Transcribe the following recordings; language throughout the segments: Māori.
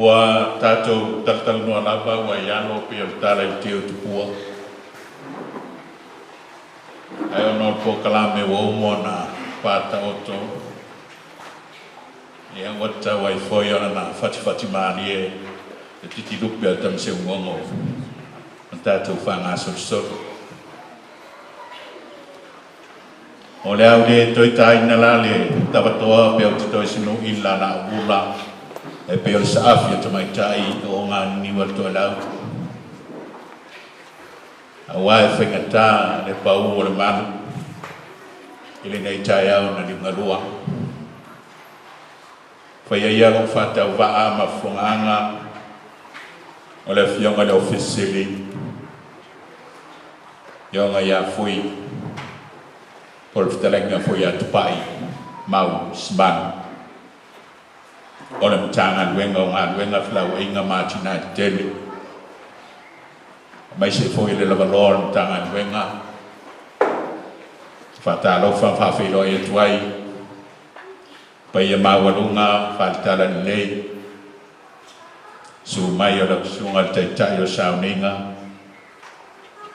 Wa tatou tatal no lava wa yano pe tala i te tupua ai ono po kalame wo mona pata oto ia wata wa foi ona na fati mani e titi lupi al tam se ngongo tatou fanga so o le au le toitai na lale tawatoa pe o toi sino illa na ula e pe o saafi to mai tai o nga ni wa to lau a wa e fengata le pau o le malu ile nei tai au na ni ngalua ia lo whatau waa ma whungaanga o le fionga le ofisili ionga ia fui por fitalenga fui atupai mau sman o le Matagaluega o Galuega Fela'uaiga ma Atina'e tele mai se foi le lavalor Matagaluega whatalofa whawhilo e tuai pa ia mawalunga whatala nei su mai o lau sunga taitai o sauninga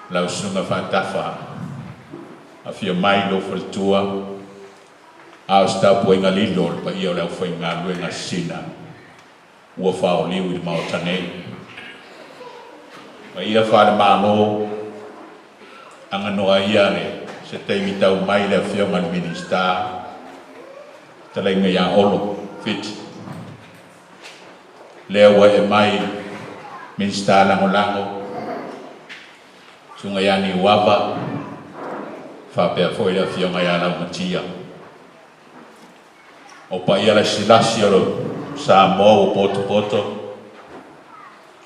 lau sunga whatafa a fia mai lo whaltua a stapu e ngalilo pa ia o lau Faigalotuga sina ua whao liu i maotanei pa ia whale malo anga noa ia ne se teimi tau mai le fia ngal minista talainga ia olo fit lea wa e mai minsta lango sunga ia ni wava whapea foi le fia ngai ala matia o pa ia la silasi o sa mo o poto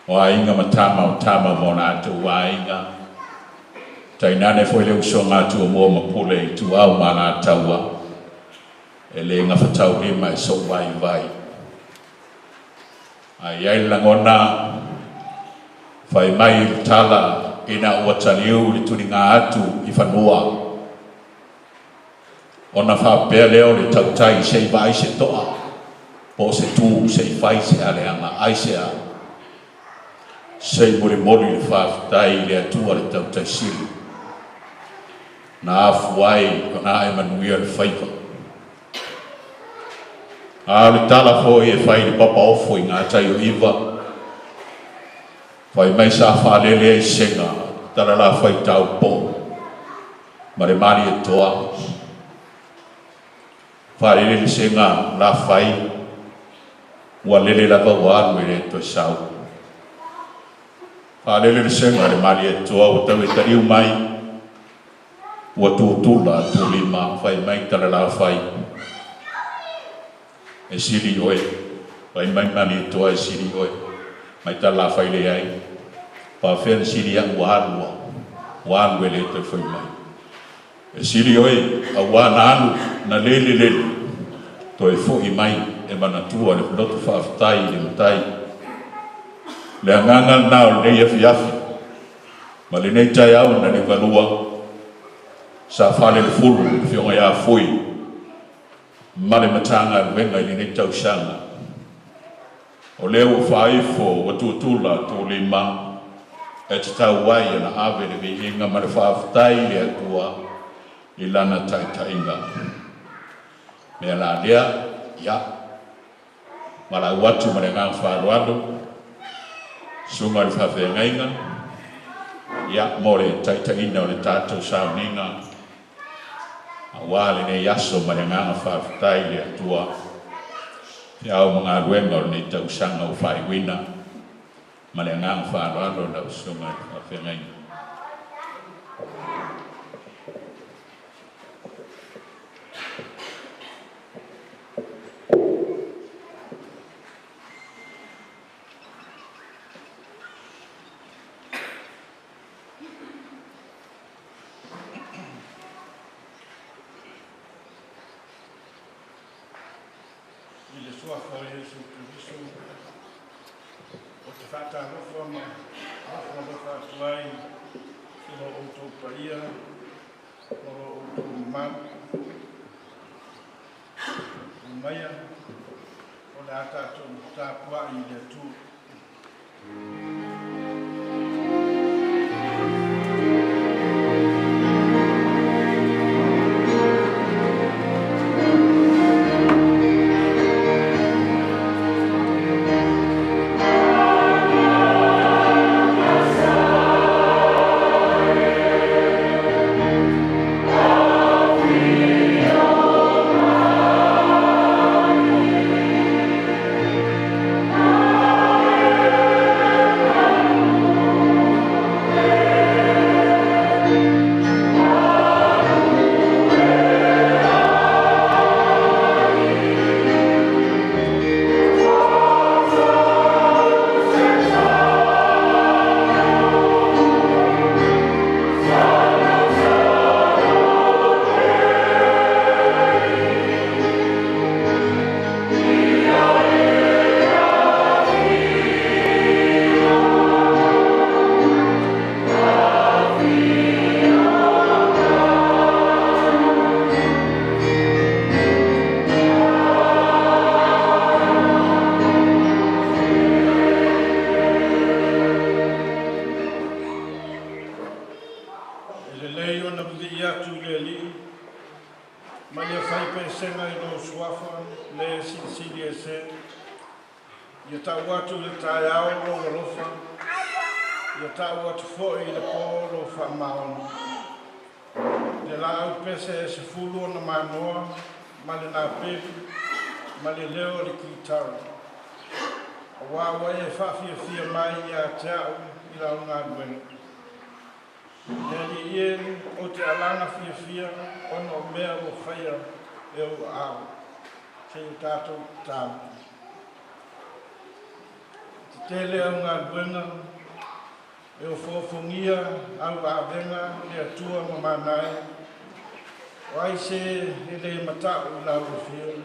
o ainga matama o tama mo na atu ainga tainane foi le usonga atu o mo mapule i tu au mana ataua e le nga whatau rima e so vai ai langona fai mai tala ina ua taliu li tuninga atu i whanua ona whapea leo le tautai sei vai se toa po se tu sei fai se aleanga ai se a sei mori le whaftai le atua le tautai sili na afuai o na Emanuia le whaipa a le tala fo e whai le papa ofo i ngā tai o iwa whai mai sa whalele e senga tala la whai tau po ma le mari e toa whalele le senga la whai ua lele lava waru e le toi sau whalele le senga le mari e toa o tau e tariu mai ua tūtula tūlima whai mai tala la whai e siri oe whai mai mani e toa e siri oe mai tala la whai le ai pa whena siri ang waru e le toi whai mai e siri oe a wana anu na lele toi fo i mai e manatua le piloto whaaftai le matai le anganga nao le afi ma le nei tai au na le valua sa whale le fulu le fionga ia fui ma le Matagaluega i le nei tausanga o leo whaifo wa tuatula tō lima e te tau wai ana ave le vihinga ma le whaaftai le atua i lana taitainga mea la lea ia ma la watu ma le ngang whaaloalo sunga le whawhengainga ia mo le taitaina o le tātou sauninga a wale ne yaso ma le ngang whaaftai le atua ia au mga luenga o le tausanga o whaiwina ma le ngang whaaloalo na sunga le whawhengainga suafa le sili e se. Ia tau atu le tai au lo galofa. Ia tau atu fo'i le po lo whamaona. Le la au pese e se fulu na manoa, ma le nā pepi, ma le leo le kitara. A wāwai e whawhia mai i a te au i lau ngā duena. Neri ie o te alanga fia ono o mea o whaia e o au. Se i tātou tāu. Te tele au ngā duena e o whawhongia au a venga le atua ma manai. O ai se e le matau i lau o whio.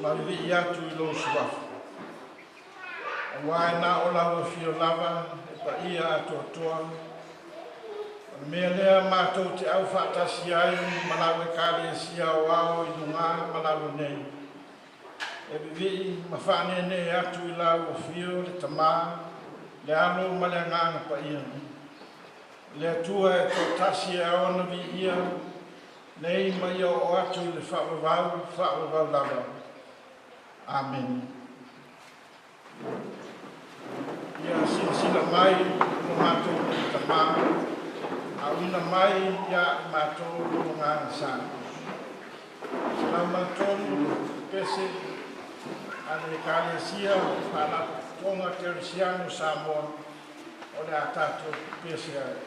Ma vi i atu i lo suafu. O wai na o lau o whio lava e pa ia atua toa. Mea lea mātou te au whaatasi ai, malawe kāre sia o ao i nunga malawe nei. E bivi ma whaane nei atu i lau o whio le tamā, le alo ma le nganga pa ia. Le atua e tō tasi e aona vi ia, nei ma ia o atu i le whaawawau lava. Amen. Ia sinsila mai o mātou le tamā, Auna mai ia mātou o ngā sana. Sila mātou pese ane kāle sia whāna tonga teresiano Samoa o le atatou pese ai.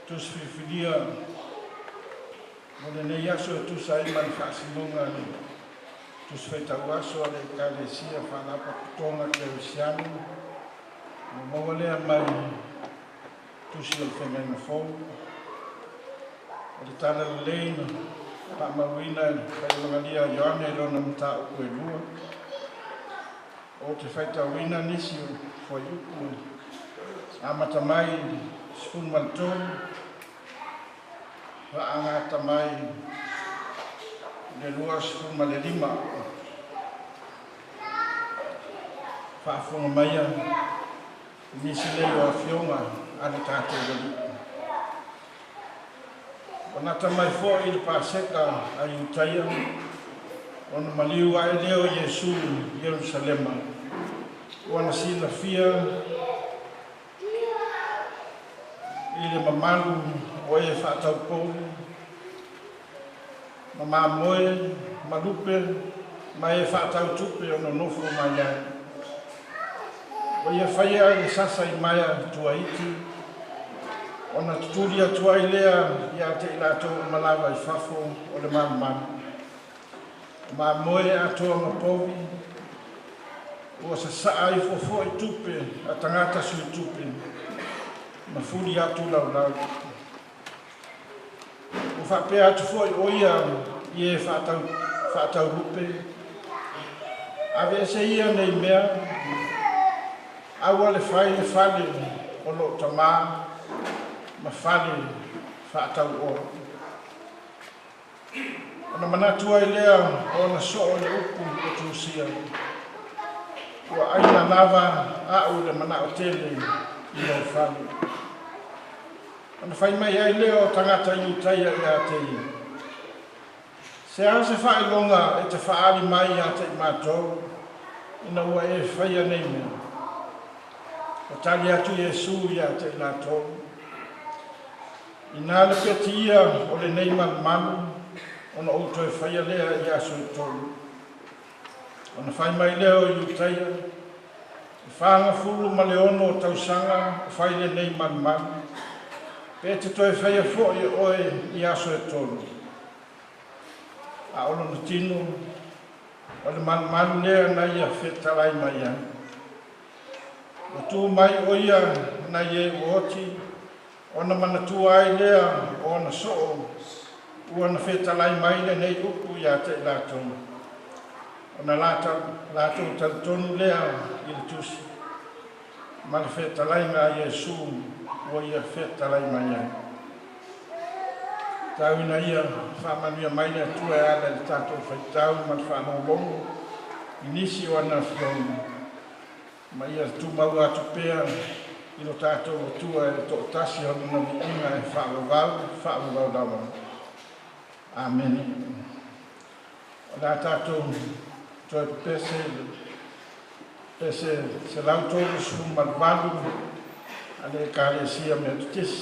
tus fifilia mo le nei aso e tus ai man whaasinonga tus whaitauaso a le kalesia whanapa kutonga Keresiano mo mawalea mai tus i o whenenga fōu o le tana le leina pa mawina kai mangalia Ioane lona mta uku e lua o te whaitauina nisi o whaiuku amata mai spun maltonu angata mai le lua spun ma le lima whaafonga maia nisi leo a fionga ane tātou wali o nata mai fo i le paseka a iutaia o na maliu ai leo Iesu Yerusalema o na sila fia i le mamalu o e whaatau pou, ma moe, ma lupe, ma e whaatau tupe o no nofo mai ai. O ia whaia i sasa i maia tua iti, o na tuturi atua i lea i a te ilato malawa i whafo o le mamalu. Ma moe atua ma povi, o sa saa i fofo i tupe, a tangata sui tupe, ma furi atu lau lau. O whapea atu foi oia i e whaatau rupe. Ave se ia nei mea, aua le whai le whale o lo tamā, ma whale whaatau o. Ona manatua i lea o na so o le upu o tūsia. Ua aina lava au le mana o tele i o whale. Ana whai mai ai leo tangata i utaia i a te i. Se a se whai longa e te whaari mai a te i mātou, ina ua e whaia nei mea. O tali atu Iesu i a te i mātou. I nā le peti ia o le nei manu, ona outo e whaia lea i aso i tolu. Ona whai mai leo i utaia, i whaanga fulu ma le ono o tausanga, o whai le nei manu. Pe te toi whaia fōi oe i aso e tolu. A ono na tino, o le manu lea na ia whetalai mai ai. O tū mai oia na ie uoti, o na manatua ai lea o na soo, ua na whetalai mai le nei upu i a te lātou. O na lātou taltonu lea i le tusi. Ma le whetalai ngā Iesu, o ia whetalai mai ai. Tau ina ia whamanuia mai le atua e ala le tātou whaitau ma le whanolongo i nisi o ana whionga. Ma ia tūmau atu pēa i lo tātou atua e tō tasi honu na mi inga e whaavavau dawa. Amen. O nā tātou toi pese se lautou su malvalu ale kalesia me tutis.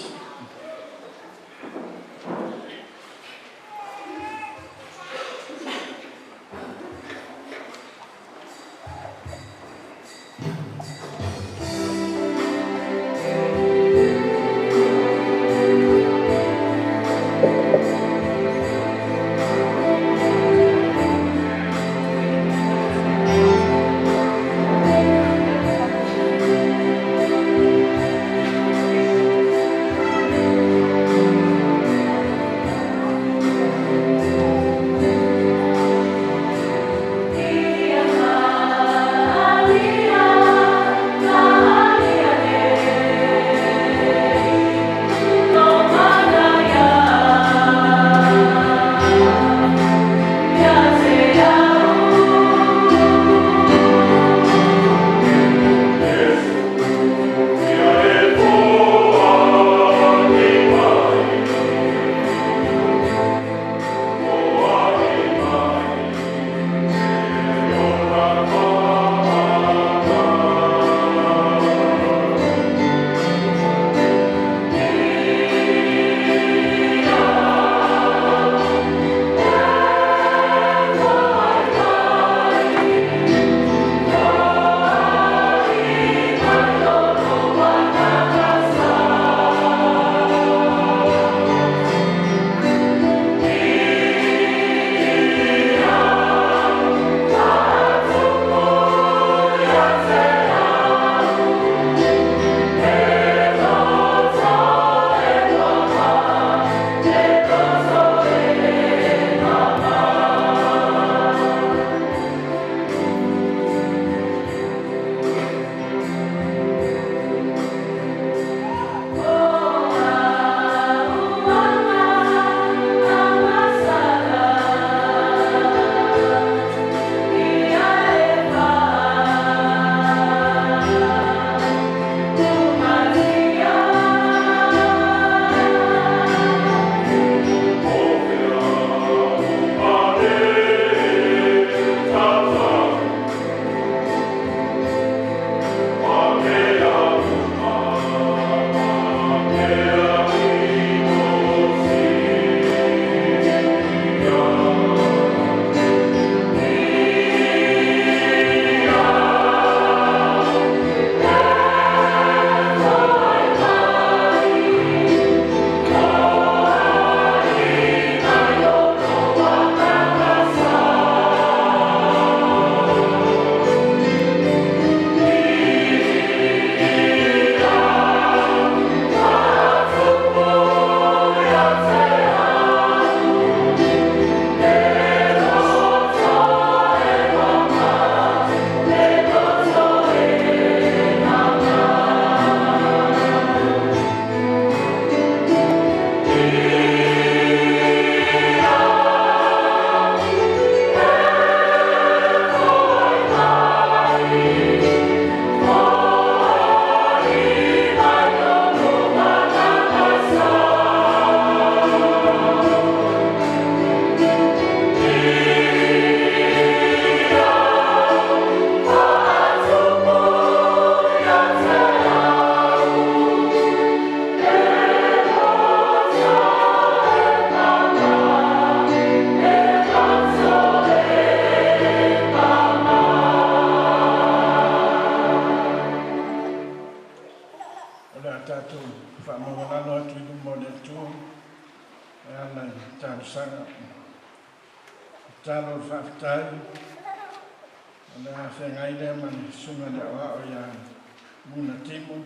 ana talo sanga talo whaftai ana whengai lea man sunga le o ia muna timo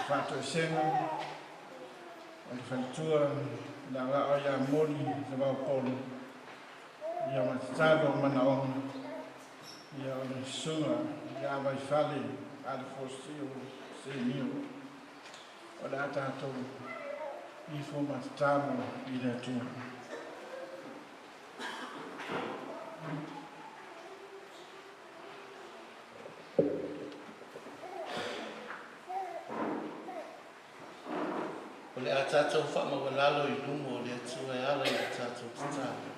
whato senga o whantua la o ia moni le wau polo ia matalo mana onga ia o sunga ia vai fale ale fosio se mio o la tato i fo matalo i le tu o le a tatou whaamawalalo i lumo o le atua e ala i a tatou tatalo.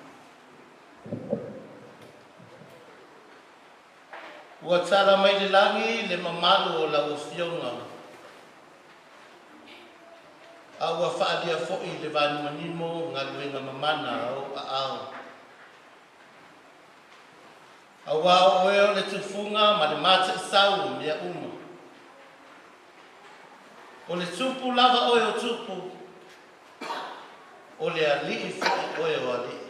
Ua tala mai le langi le mamalu o la ufionga. A ua whaalia fo'i le vanu manimo Galuega mamana au a au. A ua oe o le tufunga ma le mata i sau mea uma. O le tupu lava oe o tupu. O le ali'i fo'i oe o ali'i.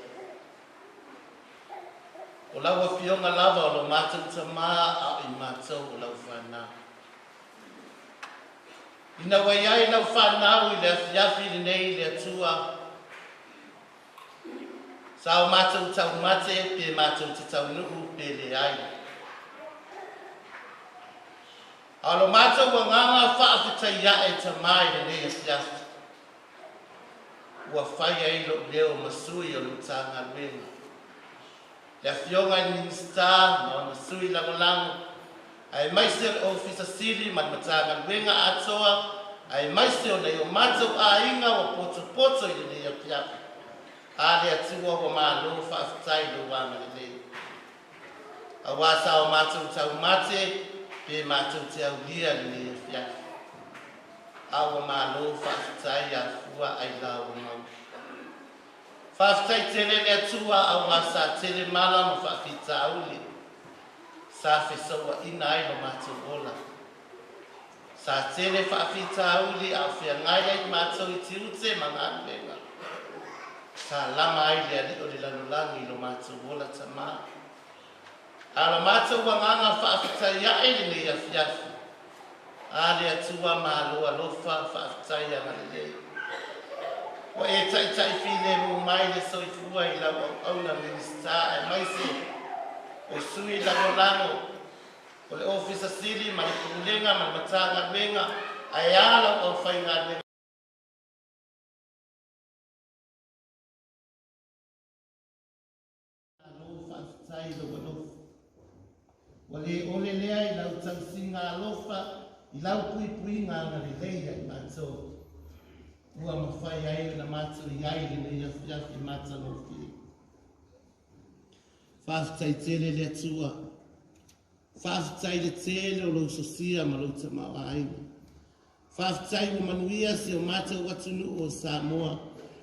O lawa fionga lava o lo mātou tamaa a i mātou o lau whanau. Ina wai ai lau whanau i le afiafi le nei le atua. Sa o mātou tau mate pe mātou te tau nuhu pe le ai. A lo mātou wa nganga whaafitai iae tamai le nei afiafi. Ua whai ai lo leo masui o luta Galuega. Le fionga ni sta no sui la lango ai maise o ofisa sili ma Matagaluega atoa ai maise o nei o matou a inga o poto i nei a piapi a le atua o malo fa aftai lo wanga le a wasa o matou tau mate pe matou te au lia nei a piapi a o malo fa aftai a fua ai la o mau Whaftai tele le atua au ngā sa tele mala ma whawhita auli. Sa whesaua ina ai no mātou ola. Sa tele whawhita auli au whia ngai ai mātou i tiute ma ngā Galuega. Sa lama ai le ali o le lanulangi no mātou ola tamā. A lo mātou wanganga whawhita iae le nei a whiafi. A le atua ma loa lofa whawhita ia ngalilei. O e tai while mo mai le soifua i lau au na minista e maise o sui lango o le ofisa sili ma le kulenga ma le Matagaluega ai ala o Faigalotu o le ole lea i lau tausinga alofa i lau puipuinga na le leia i mātou. Ua mawhai ai na mātou i ai le nei afiafi mātano ki. Whaafitai tele le atua. Whaafitai le tele o lau sosia ma lau tamau aina. Whaafitai o manuia se o mātou watunu o Samoa.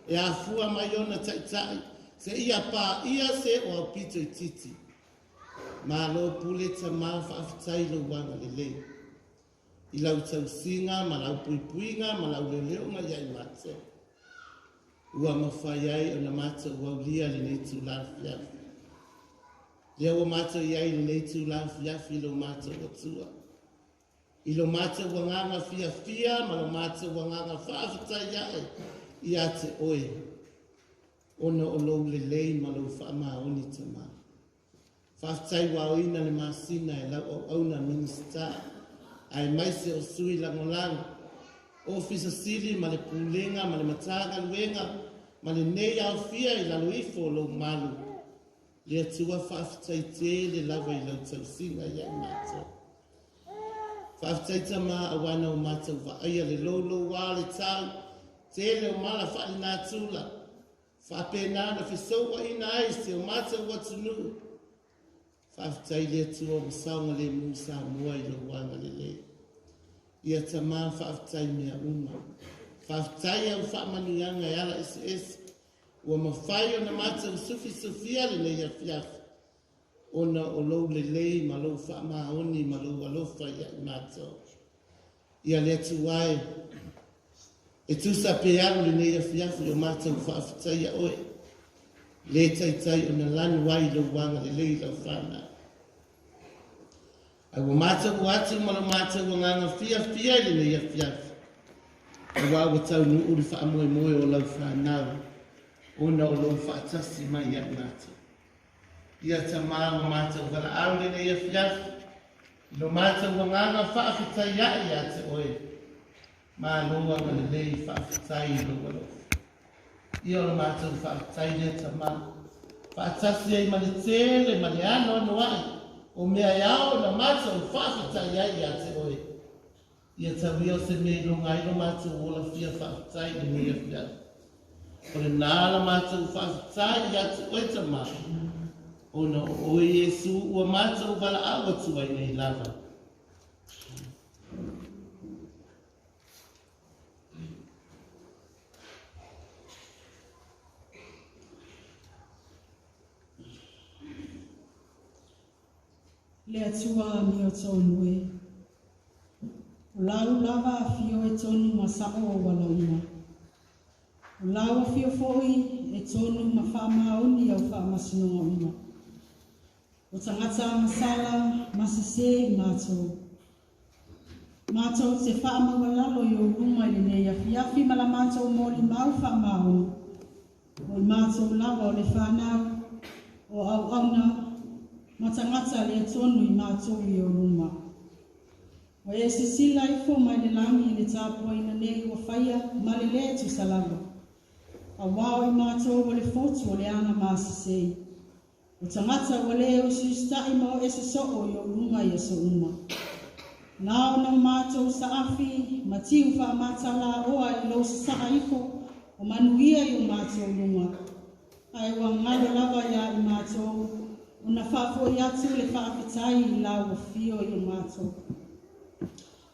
E a fua mai ona taitai. Se ia pā ia se o au pito i titi. Ma lo pule tamau whaafitai lo wanga le lei. I lau tau singa, ma lau puipuinga, ma lau leleonga iai mātou. Ua mawhai ai o na mātou wau lia le nei tū la fiafi. Lea ua mātou iai le nei tū la fiafi lo mātou atua. I lo mātou wanganga fia, ma lo mātou wanganga whaafita iai i a te oe. Ona o lou le lei ma lo whaama oni tamā. Whaafitai waoina le māsina e lau au auna minista. Ai maise o sui langolango. Ofisa sili ma le pulenga, ma le Matagaluega, ma le nei au fia i lalo ifo lo malu. Le atua whaafitai te le lava i lau tausinga i ai mātou. Whaafitai tama awana o mātou whaaia le lolo wā le tau, te le o mala whaali nā tūla. Whaapena na whisoua ina ai se o mātou watunu. Whaafitai le atua o saunga le musa mua i lo wanga le lei. Ia tamā whaafitai mea uma. Whaafitai au whaamanuianga e ala SS. Ua mawhai o na mātou sufia le nei a fiafi. Ona o lou le lei ma lou whaamaoni ma lou alofa i a mātou. Ia le atu ai. E tusa pe alu le nei afiafi o mātou whaafitai a oe. Le taitai o na lanu wai lo wanga le lei lau whana. Ai wa mātou watu mana mātou wa nganga fia le nei afiafi. Ai wa awa tau nu uri wha amoe moe o lau whanau. Ona o lau whaatasi mai a mātou. Ia ta maa wa mātou wala au le nei afiafi. Lo mātou wa nganga whaafitai a te oe. Ma loa ma le lei whaafitai loa loa. Ia o mātou whaafitai le ta maa. Whaatasi ai ma le tele ma le ano anu ai. O mea iao na mātou whaafitai a te oe. Ia tau ia se mei longa i lo mātou ola fia whaafitai le mea fia. O le nāla mātou whaafitai a te oe ta maa. O na o Yesu ua mātou wala awa tuai nei lava. Le atua mi o tonu e. O lau lava a fio e tonu ma sao o walaunga. O lau a fio foi e tonu ma whaamaoni au whaamasinonga uma. O tangata masala masase i mātou. Mātou te whaamawalalo i o ruma i nei afiafi ma la mātou mōli mau whaamaoni. O i mātou lava o le whanau o au auna matangata le tonu i mātou i o ruma. O e se sila i fo mai le langi i le tāpua ina nei o whaia ma le le tu salava. A wao i mātou o le fotu o le ana māsisei. O tangata o le o sistai ma o e se soo i o ruma i e so uma. Nao na mātou sa afi, ma tiu wha matala oa i lo se saa ifo o manuia i o mātou ruma. Ai wa ngalo lava ia i mātou. Una whafo i atu le whaafitai i lau o fio i o mātou.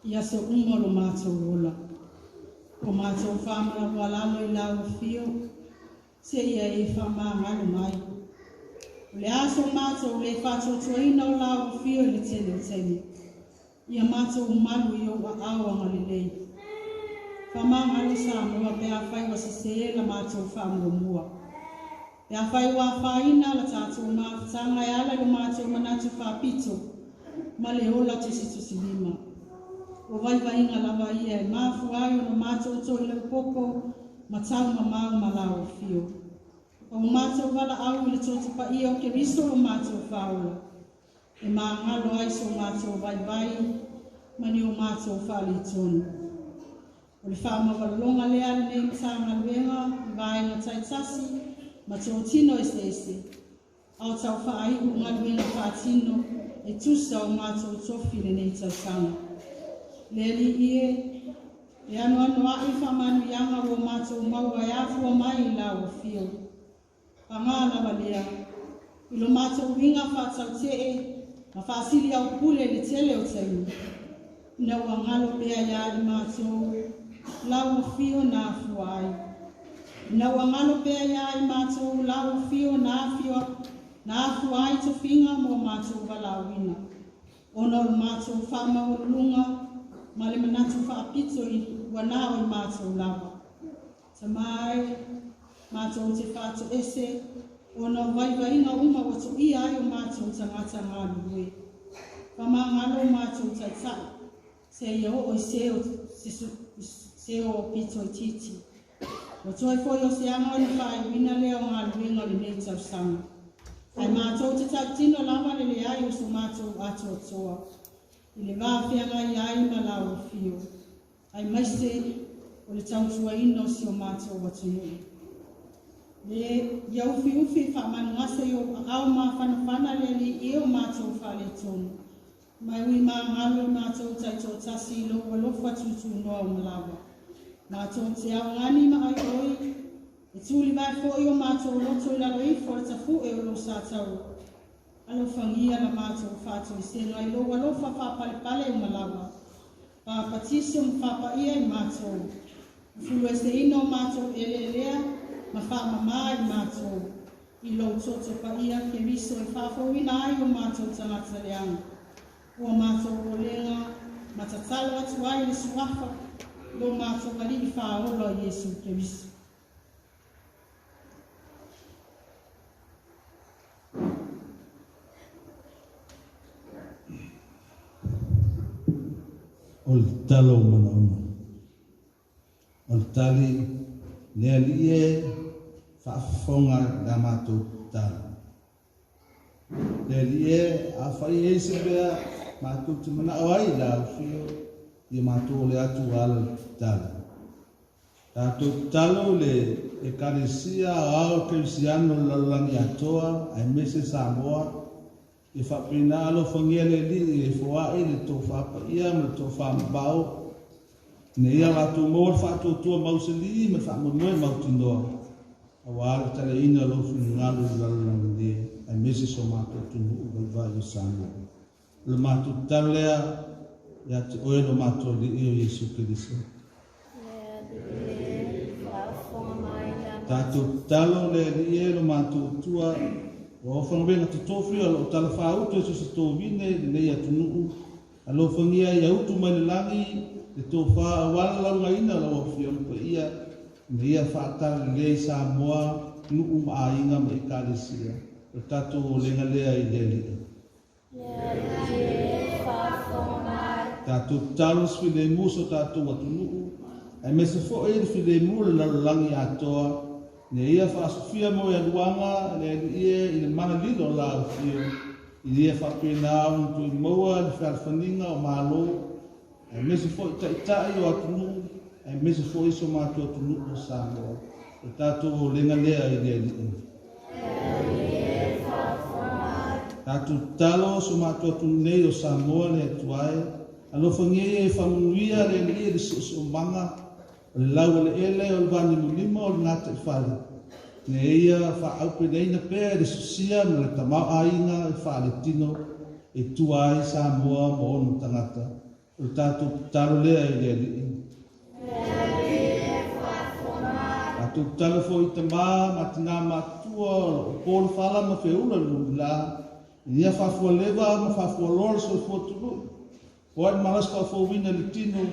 Ia so umolo mātou ola. Ko mātou whamara walalo i lau o fio, se ia e whamaa ngalo mai. Le aso mātou le whatotoina o lau o fio i le tele o tele. Ia mātou umalu i o awa ngalilei. Whamaa ngalo sa mua pēa whaiwa se se la mātou whamua mua. Pea whai wa whaina la tātou mawhitanga e ala i mātou manatu whapito, ma le ola tusi lima. O waiwainga lawa ia e mafu ai o na mātou toi lau poko, ma tau ma mau ma lao fio. O mātou wala au i le tōtu pa ia o ke riso o mātou whaola. E mā ngalo ai so mātou waiwai, ma ni o mātou whali tonu. O le whaama walonga lea le nei Matagaluega, vai na taitasi, ma tō tino ese. Au tau whaai u ngaluenga whaatino e tusa o mātou tofi le nei tausanga. Le li ie, e anu ai whamanu ianga o mātou maua e afua mai i lau o fio. Pangana walea, ilo mātou winga whaatau tee, ma whaasili au pule le tele o tenu. Ina ua ngalo pea ia i mātou, lau o fio na afua ai. Ina ua ngalo pea ia i mātou, lau o fio na afua ai to finga mo mātou walawina. Ono o mātou whaamahorulunga, ma le manatu whaapito i wanao i mātou lava. Tamai, mātou te whātu ese, ono waiwainga uma watu i ai o mātou tangata ngā luwe. Whama ngalo mātou taitai, se ia o se o pito i titi. O toi foi o se anga ni whai wina leo ngā luwenga le nei tausanga. Ai mātou te tautino lava le ai o so mātou ato toa. I le wāwhianga i ai ma lau o fio. Ai maise o le tautua ino si o mātou watunui. Le iau ufi whamanu ngase i o au mā whanawhana le li i o mātou whale tonu. Mai ui mā ngalo mātou taito tasi lo wa lofa tutu noa o malawa. Mātou te au ngani ma ai oi. E tūli vai fo i o mātou loto i lalo i fo le tafu e o lo sātau. Alo whangia na mātou whātou i seno ai lo wa lofa whāpale o malawa. Whāpatisio mwhāpa ia i mātou. Fulu e se ino mātou lea, ma whaamama i mātou. I lo toto pa ia ke riso e whāwhawina ai o mātou tangata leanga. Ua mātou o lenga, matatalo atu ai le suafa, lo mawhakari I whaolo a Iesu Keriso. O le talo manauna. O le tali lea li e whaafonga na mātou tala. Lea li e a whai e se bea mātou te mana o ai la whio I mātou le atu ala tala. Tātou talo le e karesia ao keresiano lalangi atoa ai mese Samoa e whapena alo whangia le li e whaai le tō whapa me tō whamabao ne ia lātou mōr whātou mauseli me whamamoe mautinoa a wāre tala ina lofu ni ngālu lalangi le ai mese so mātou tunu uwaiwai o Samoa le mātou talea ia te oe lo mātou li o Iesu Keriso tātou talo le li e lo mātou tua o whangawenga te tōwhia o tala whāutu e so tō wine nei atu nuu a lo whangia I autu mai le langi le tō wha wala launga ina lau a whia mpa ia me ia whaatara le Samoa nuu ma a inga ma I kāresia o tātou o lenga lea I le li tātou talo swile muso tātou atu nuu ai me se fo e while mu le lalangi atoa ne ia whaasofia mo ia luanga le ia I le mana lilo la fio I ia whapena un tu I maua le whalwhaninga o malo ai me se fo I taitai o atunu ai me se fo iso mātua atunu o Samoa o tātou o lenga lea I le li tātou talo so mātua atunu nei o Samoa le atuae alo whangia e whamunuia le li le so manga o le lau le ele o le vani mulima o le ngata I whare. Ne ia whaaupe neina pēr le susia me le tamau ainga I whare tino e tua ai Samoa mo onu tangata. O le tātou talo lea I le li. Tātou talo fo I tamā matina matua o pōle whala ma whiula lula. Ia whafua lewa ma whafua lor so I fotulu. Oai malas whafua le tino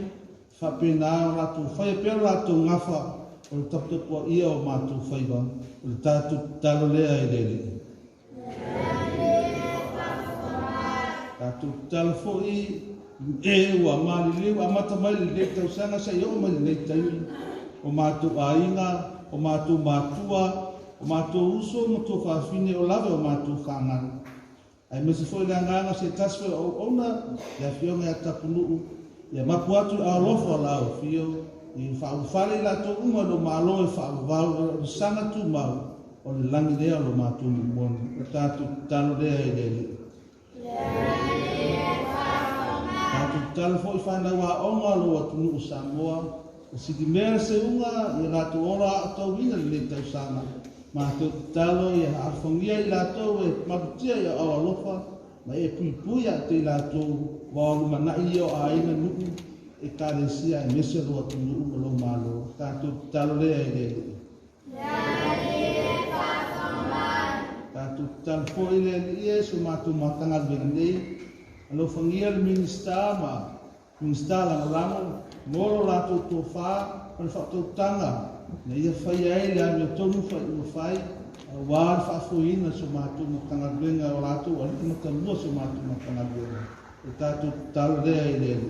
whapena o rātou whai pēr rātou ngawha o le taputapua ia o mātou whaiwa o le tātou talo lea I le li. Tātou talo fo I e ua mali liu a mata mai le tau sanga sa I o mai le taimi o mātou ainga o mātou mātua o mātou uso o mātou whawhine o lawe o mātou whangana. Ai me se fo I le anganga se taswe o ona ia fionga ia tapunuu ia mapu atu a lofo la o fio I whaufare la to uma lo malo e whauvau o sanga tu mau o le langi lea lo mātu moni o tātou talo lea I le li. Tātou talo fo I whaina wā onga lo atunu o Samoa o siki mea se unga I rātou ora atau ina le tau sanga mātou talo I hawhangia I rātou e maputia I awa lofa ma e pui a te rātou Walu manai o aina nuu e kāresia e mese roa tu nuu o lo malo. Tātou talo lea I le li. Tātou talo fo I le li e so mātou Matagaluega nei. Alo whangia le minista ma minista langalamo. Moro lātou tō whā o le whātou tanga. Ne ia whai ai le ami o tonu whai ua whai. Wāre whaafoina so mātou Matagaluega o lātou alika matamua so mātou Matagaluega. O tātou talo lea I le li.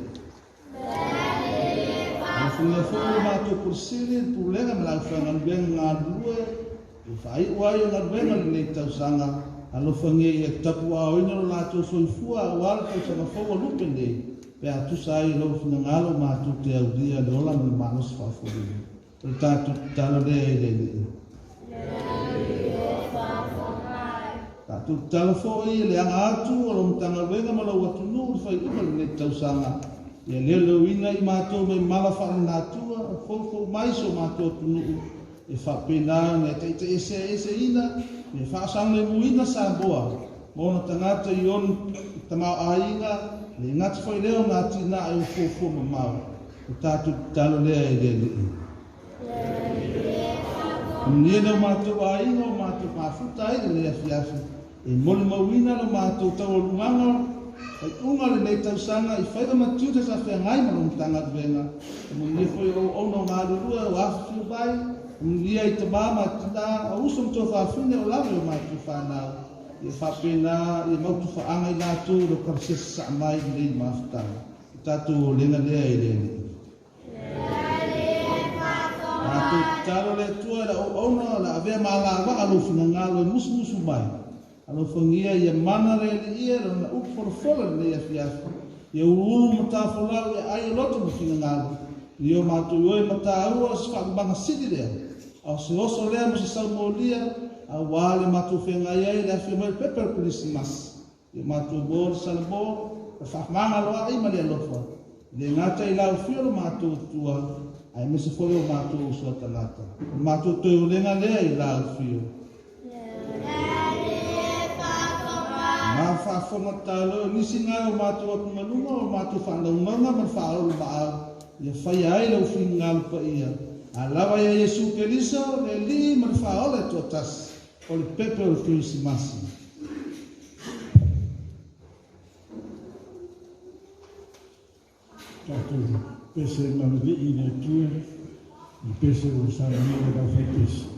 Ang whinga whunga mātou kursiri pūlenga me lau whangaluenga ngā lue e whai uai o ngā luenga li nei tau sanga alo whangia I e tapu a oina lo lātou soifua a wāle tau sanga whaua lupe nei pe atusa ai lau whina ngalo mātou te audia le ola me manos whawhuri. O tātou talo lea I le li. Tātou talo fōi le anga atu o lo Matagaluega ma lau atunu o whai uma le nei tau sanga. Ia leo leo ina I mātou me mala whare nātua, fōfō mai so mātou atunu e whapena ne teite ese ina, me whaasang le muina Samoa. Mōna tangata I on tamau ainga, le ngati whai leo nā Atina'e o fōfō ma mau. O tātou talo lea I le li. Niena o mātou ainga o mātou mawhuta ai le lea fiafi. E mole mawina lo mātou tau o lunganga ai unga le nei tausanga I whaira matiu te sa whengai ma nung tanga tuenga. Mungi foi o no ngā rurua o afu bai, mungi ai te mama tina, a usum tō whawhine o lawe o mātu whanau. I whapena, I mautu whaanga I nātu, ro karsesa sa mai nei mawhtanga. I tātu o lenga lea I lene. Mātu taro le tua la o ona la avea māla wa alo whina ngalo I musu mai. Alo whangia I mana re le ia, ro na uporofora le ia fiafu. I uru matafolau I ai loto mo whina ngalo. I o mātu oi mataua si whakabanga sidi lea. Au se oso lea mo se salmolia, a wale mātu whengai ai le awhi mai pepper Christmas. I mātu bor salmo, a whakmanga loa I mali alofa. Le ngata I lau whioro mātu tua, ai me se whore o mātu usua tanata. Mātu toi o lenga lea I lau whioro. Mā whaafonga tālo, nisi ngai o mātu aku malunga o mātu whandaunanga man whaaro maau. Ia whai ai lau whingā lupa ia. A lawa ia Yesu Keriso, le li man whaole tuatas. O le pepe o le Christmasi. Tātou pese marudi I le tue, I pese o saramira da whai pese.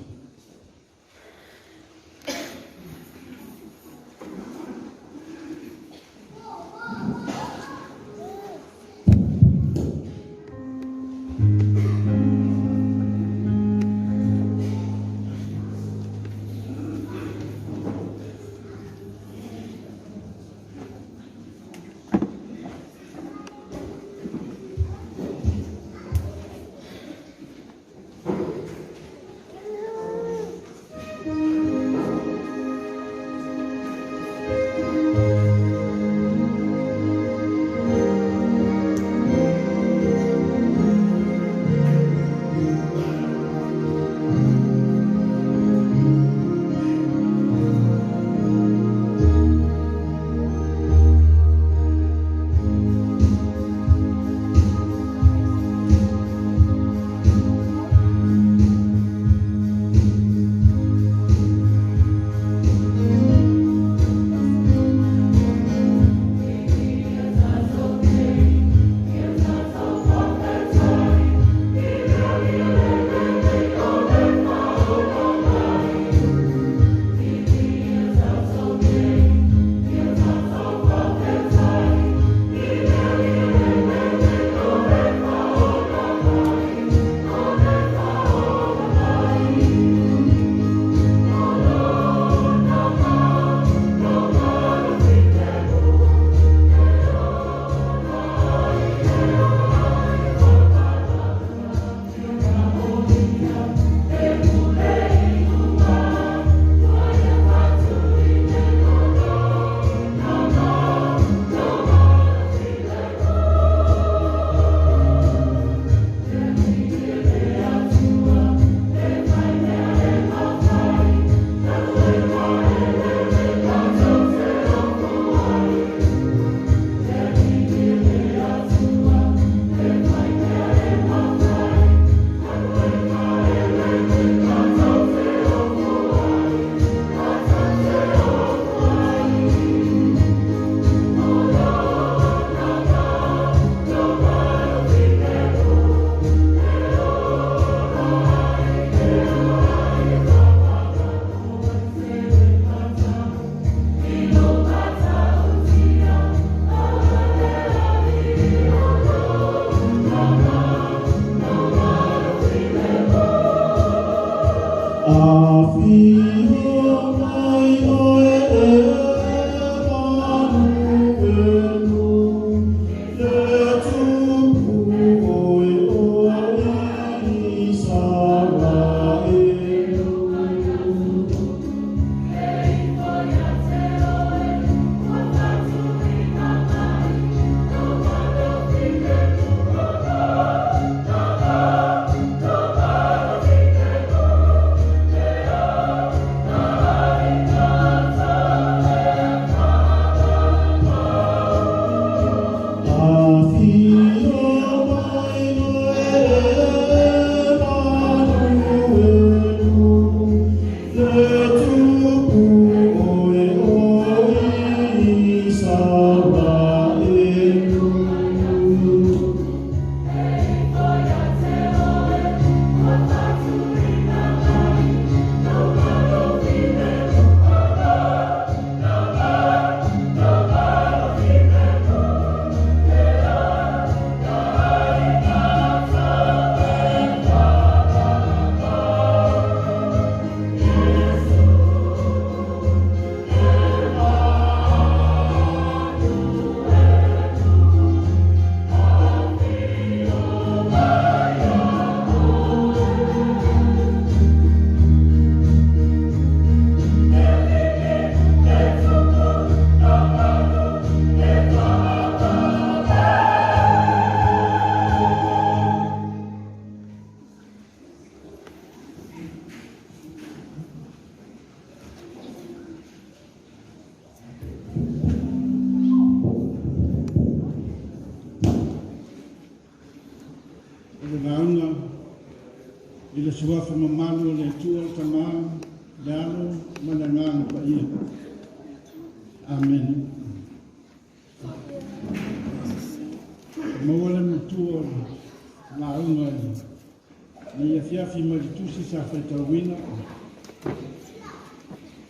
suafa mamalu le tua tama le alo manangana pa ia. Amen. Mawale matua na unga ni ia fiafi maritusi sa whaitawina.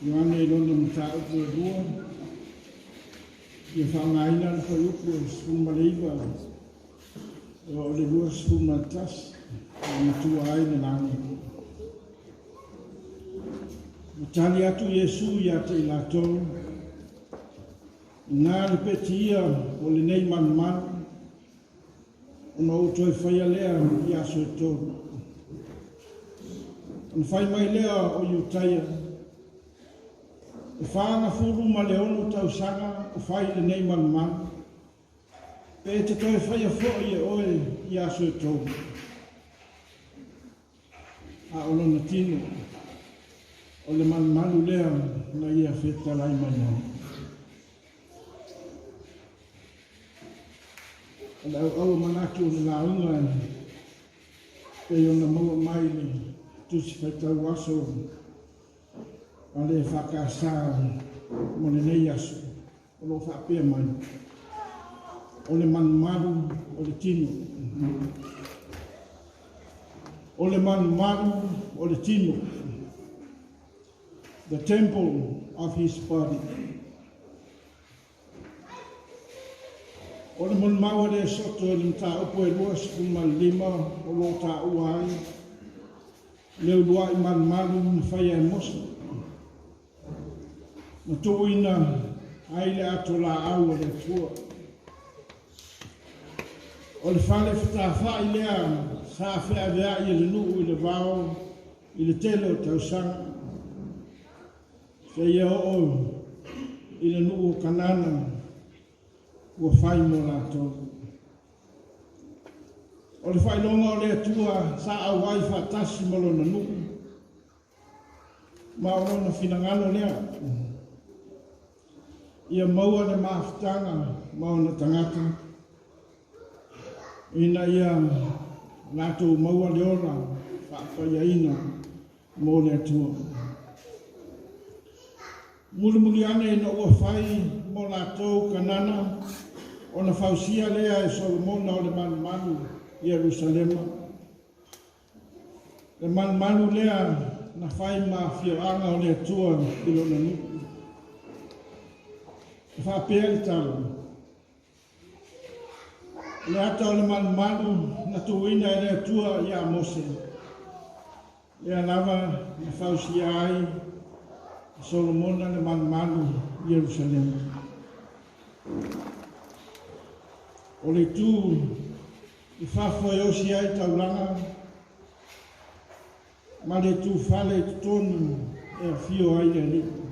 Ioane ilona mtau kua rua. Ia whangaina na whaiupu e sfuma leiva. O le rua sfuma tas. Matua ai na nani. Matali atu Yesu ia te ilatou. Nā le petia o le nei man. Ona o toi whaia lea i aso e tōru. Ona whai mai lea o iutaia. E whaanga furu ma le ono tau sanga o whai le nei man. Pe te toi whaia fo i e oe i aso e tōru. A o lona tino. O le manu lea na ia whetalai mai nai. Au manaki o na unga e ona maua mai ni tusi whaitau aso a le whakasa mo le nei aso o lo whapea mai o le maru o le tino o le maru o le tino, the temple of his body. O le mon maua le soto le mta upo e lua sikuma lima o lo ta uai. Le ulua I malu na whaia e mosa. Na tuina ai le ato la au le tua. O le whale whai lea sa whea vea I le nuu I le vau I le telo tausanga. Se ia o I le nuu kanana. Ua whai mo rātou. O le whailonga o le atua sa awai whatasi malo na nuku. Ma o na whinangalo lea. Ia maua le maafutanga ma o na tangata. Ina ia rātou maua le ora whaapaia mo le atua. Mulimuli ane na ua whai mo rātou kanana. Ona fausia lea e Solomona o le manu Jerusalema. Le manu lea na whai ma whioanga o le atua I lona nuku. E whapea I talo. Le ata o le manu na tuina e le atua I a Mose. Le anava na fausia ai Solomona le manu Jerusalema. O le tū I whawhoi osi ai taulanga, ma le tū whale I tonu e whio ai le liku.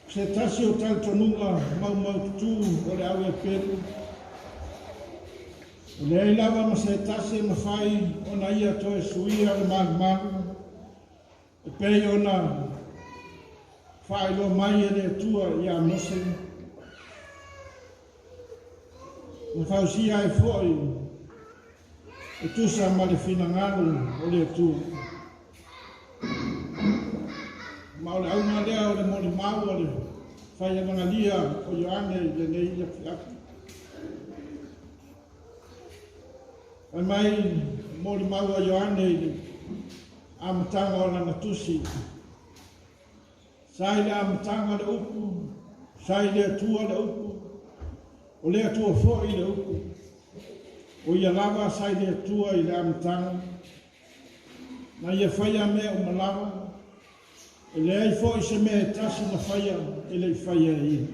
Se tasi o tal tonunga mau tū o le au e peru. O le ailawa ma se tasi ma whai o na ia toe suia le manu. E pei o na whai lo mai e le tua I a Mose. Na whausia e fwoi, e tusa ma le whinangalo o le atua. Ma o le aunga lea o le moli mau o le whaiananga lia o Ioane le nei ia fiatu. Ai mai moli mau o Ioane le amatanga o lana tusi. Sai le amatanga le upu, sai le atua le upu. O le atua fōi le uku. O ia lava sai le atua I le amatanga. Na ia whaia mea o malawa. E le ai fōi se mea tasi na whaia e le whaia ia.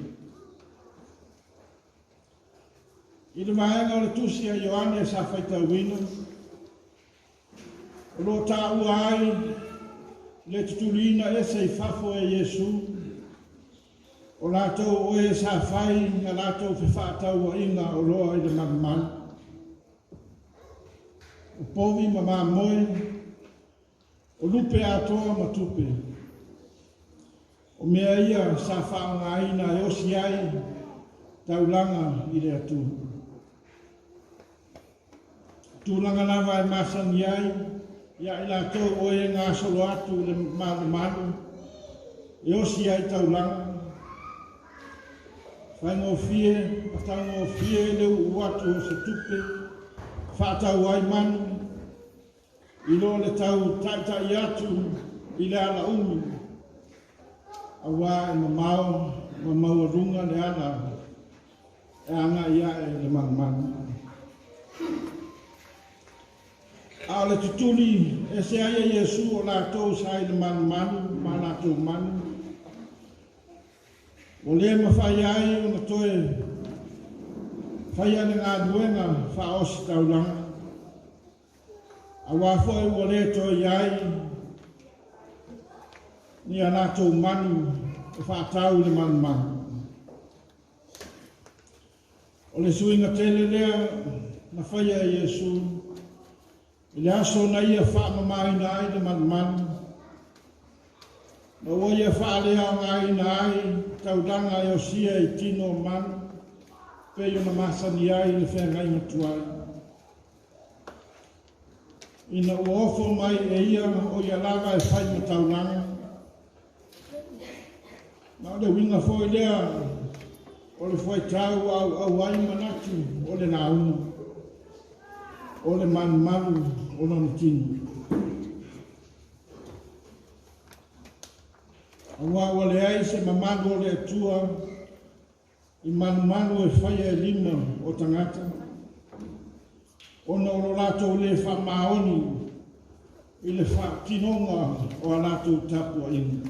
I le maenga o le tusi a Ioane sa whaitauina. O lo tā ua ai le tutulina e se I whafo e Yesu. O lātou oe sa whai, a lātou te whaatau a inga o loa I le manu. O povi ma mā moe, o lupe atoa ma tupe. O mea ia sa whaanga ina e osi ai, taulanga I le atu. tūlanga lava e masani ai, ia i lātou o e ngā solo atu le malu, e osi ai taulanga. Whaingo fie, atango fie le uatu o se tupe, whātau ai manu, i lo le tau taitai atu i le ala umi, a wā e mamau runga le ana, e anga ia e le manu. A le tutuli e se aia Iesu o lātou sai le manu, ma lātou manu. O le mawhai ai o na toe whai ane ngā duenga wha osi taulanga. A wāwhoi o le toe iai ni a lātou manu e whātau le manu. O le suinga tele lea na whai a Iesu i le aso na ia whaamamaina ai le manu. Na ua ia whaalea o ngā ai tauranga e o sia i tino manu, pe i ona masani ai le whengai matuai. Ina ua ofo mai e ia o ia lava e whai ma tauranga. Na le winga fo i lea o le whai tau au ai manatu o le naunu, o le manu o lona tino. Awa wale ai se mamanu o le atua i manu e whaia e lima o tangata. Ona o lo lato le wha maoni i le wha tinonga o a lato tapu a ina.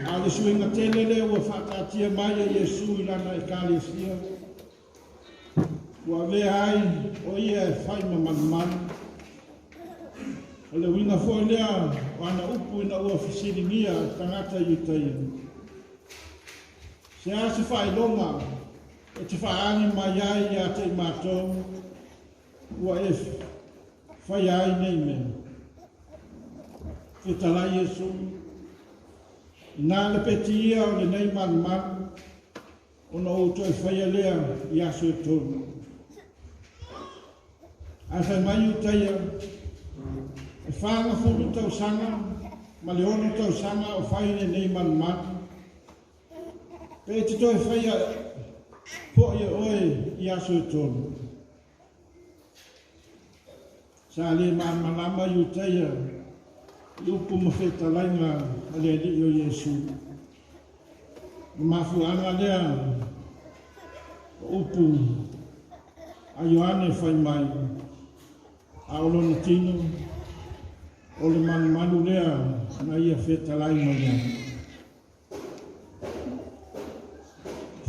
A le suinga tele le ua whakatia mai a Iesu i lana e kālesia. Ua vea ai o ia e whai ma manu. O le winga foi lea o ana upu ina ua fisiringia tangata i taia. Se a se whai longa e te whaani mai ai a te mātou ua e whai ai nei mea. Whetalai Iesu i nā le peti ia o le nei manu o na outo e whai lea i aso e tonu. A whai mai u taia e whanga fulu tau sanga, ma le ono tau sanga o whaine nei manu. Pe te toi whaia po ia oe i aso e tonu. Sa le malama i uteia, i upu mawheta lainga a le li o Iesu. Mafu anga lea o upu a Ioane whai mai, a olona tino, o le manu lea na ia whetalai mai.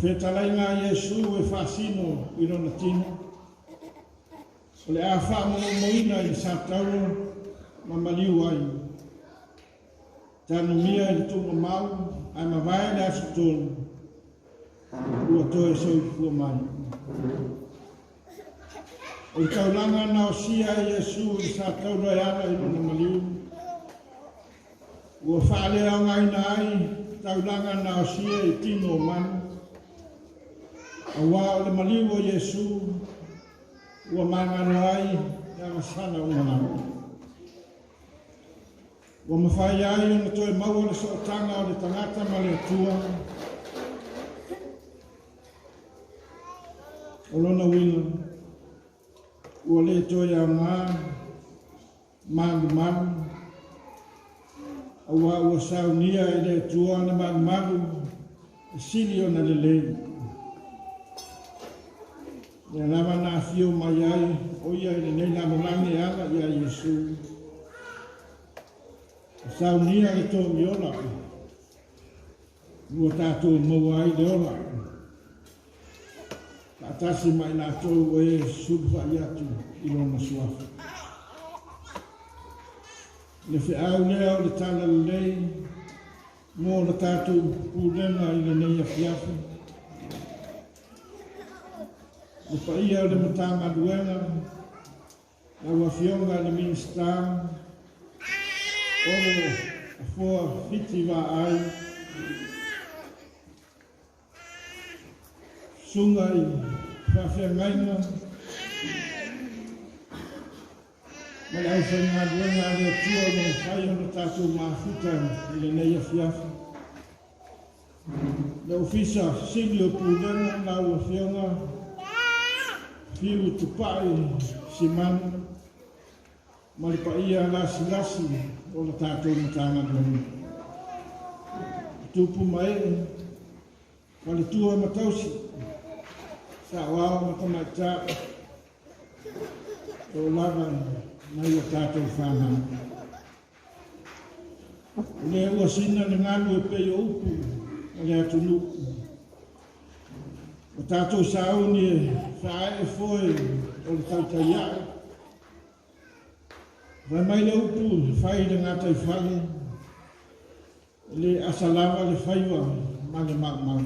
Whetalai ngā Iesu e whasino i rona tino. O le a whamoina i sātaura ma maliu ai. Tanu mia i tunga mau, ai ma vai le asu tonu. Ua toe soifua mai. O i taulanga na o sia Iesu i sātaura e ana i rona maliu. Ua whaalea o ngaina ai, taulanga na o sia i tino o manu. A wā o le maliu o Iesu, ua mangano ai, e amasana o manau. Ua mawhai ai o na toe maua le sootanga o le tangata ma le atua. O lona wina, ua le toe a ngā, manu. A wā ua saunia i le atua na manu, e sili o na le lei. Ia lava nā whio mai ai, o ia i nei la malangi ala ia Iesu. Saunia e tō mi ola. Ua tātou mau ai le ola. Tātasi mai nā tō e subha i atu i lona suafa. Le whiau lea o le tala lei, mō le tātou pūrena i le nei a whiafi. Le paia o le Matagaluega, na ua fionga le minista, o a fua fiti wa ai, sungai whawhiangaina. Mai au Faigaloega le tua mo whai ona tātou mafuta I le nei awhiawhi. Le ofisa sili o pūlenga na ua whianga whiu tupai si manu maripa ia lasi o le tātou matanga doni. Tupu mai wale tua matausi sa wao matamaita o lava mai o tātou whanau. Le ua sina le ngalu e pei o upu le atunu. O tātou sauni e whae e foe o le tautaiai. Vai mai le upu whai le ngatai whale le asalawa le whaiwa ma le mau.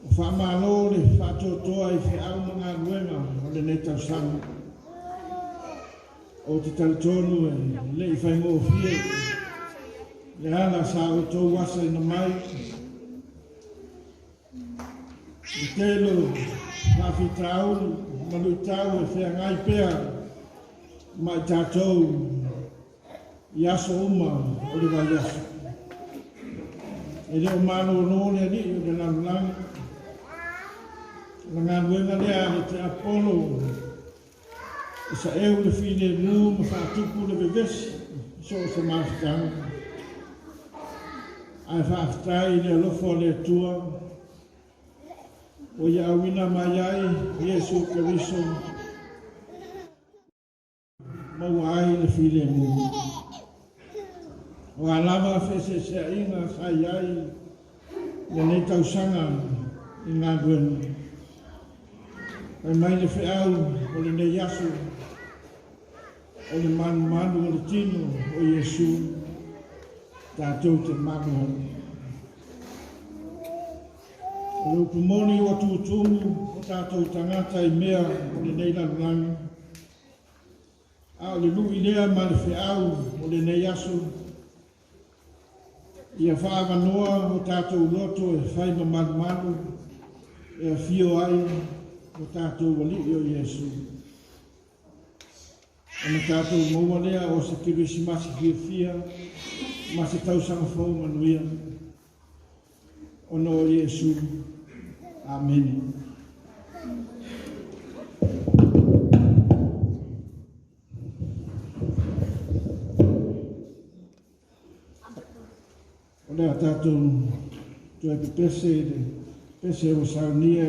O whamalo le whatotoa I whiau mga nuenga o le nei tausanga. O te tautonu e le I whaingo fie. Le ana sa o tō wasa ina mai. Le telo hawhi tāuru, manu tāu e whea ngai pēa mai tātou I aso uma o le vai aso. E leo mano o nōne ni o le nanulangi. La Galuega lea le te apolo. E sa eu le fine mū ma whaatupu le bevesi. So o se mawhitanga. Ai whaafitai le alofo le tua. O ia awina mai ai, Iesu Keriso. Maua ai le fine mū. O alava fese se inga sai ai. Le nei tausanga I Galuega. Ai mai le whiau o le nei asu, o le manu o le tino o Iesu, tātou te manu hau. O le upumoni o tūtumu o tātou tangata I mea o le nei lalulangi. A o le lui lea ma le whiau o le nei asu, ia whaavanoa o tātou loto e whai ma manu, e a fio ai, o tātou wali o Iesu. O na tātou maua lea o se kirisi masi fia, masi tausanga fau manuia. O no Iesu. Amen. O lea tātou tua ki pese o saunia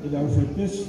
e lau fai pese.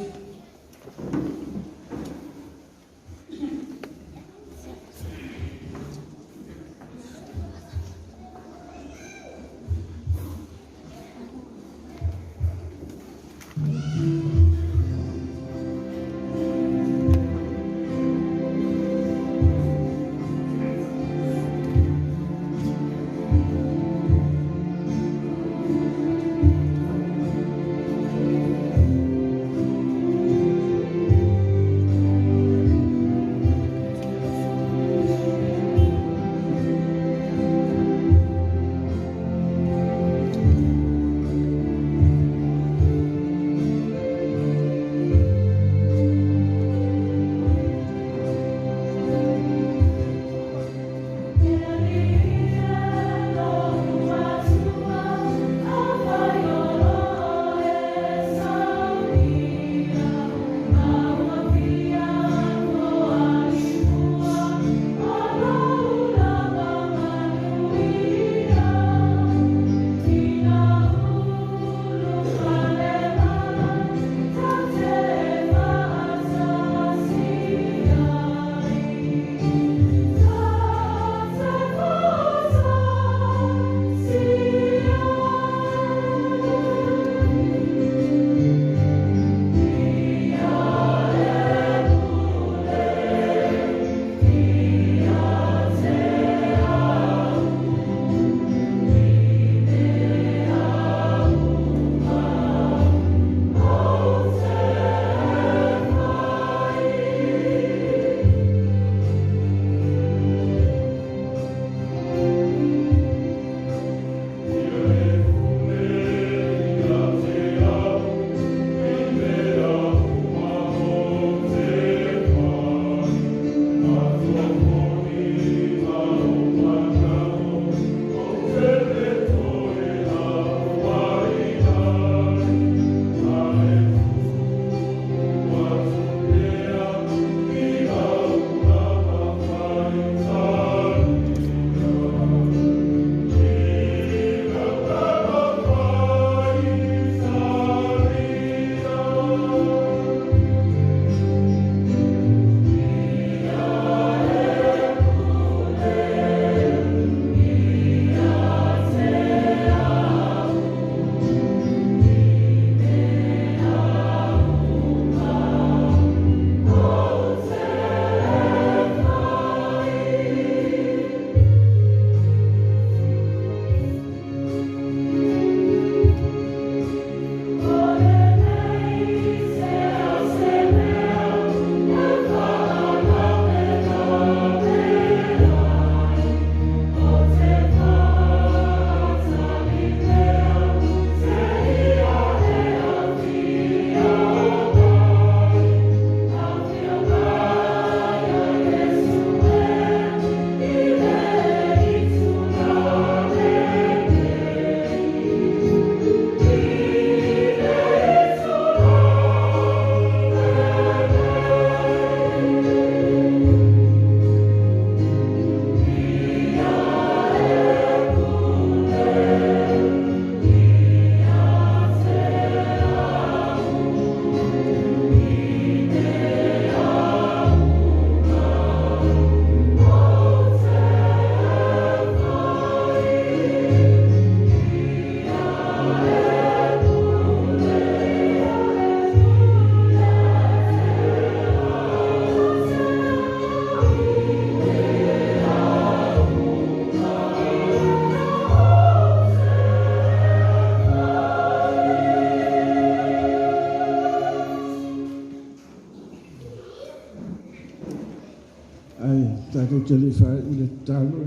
ai tātou te le whai i le tālo.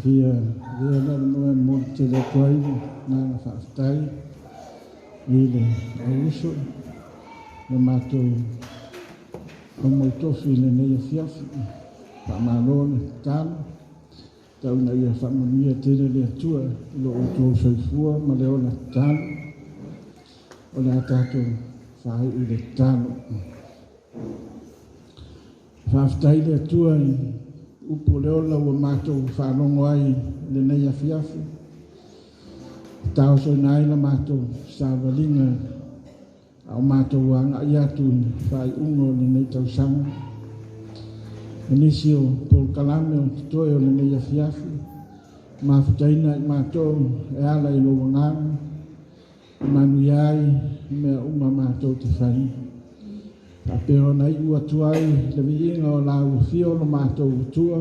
Hia na noa mo te le kuai na whaatai i le auso. Le mātou o mo tofi le nei a fiafi. Whamalo le tālo. Tau na ia whamamia tele le atua lo o tō soifua ma le ola tālo. O le tātou whai i le tālo. Whaftai le atua i upo leo la ua mātou whanongo ai le nei a fiafi. Tau so nai la mātou sāwalinga au mātou wanga i atu whai ungo le nei tau sanga. Enisio Paul Kalame o titoe o le nei a fiafi. Mawhataina i mātou e ala i lo wanganga. Manu iai mea uma mātou te whai. Ta peo na i ua tuai le viinga o la ua fio lo mātou utua.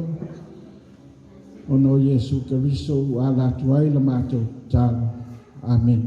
O no Yesu Keriso ua la tuai le mātou tālo. Amen.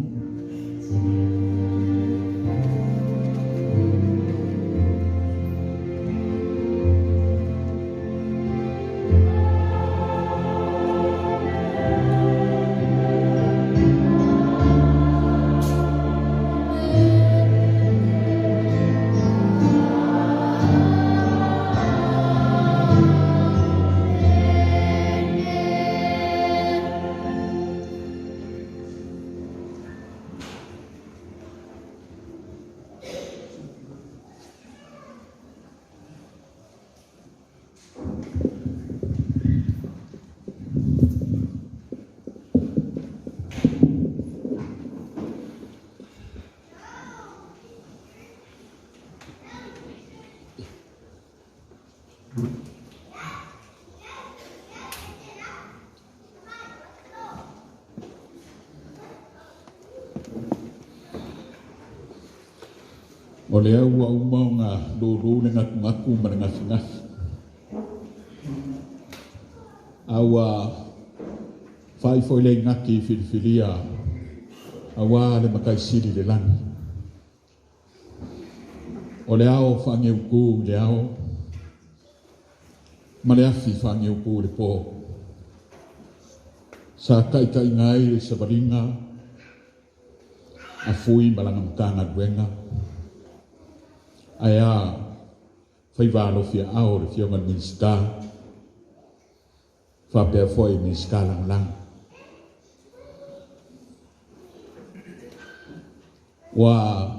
O lea ua umau ngā lūrū le ngaku ma le ngafi. Aua whai foi le ngaki whiriwhiria awa le makai siri le langi. O le ao whange uku le ao ma le afi whange uku le pō. Sa kai ngai le sabaringa a fui malanga Matagaluega. Aia whaiwalo fia ao le fionga minska whapea foi minska lang. Wa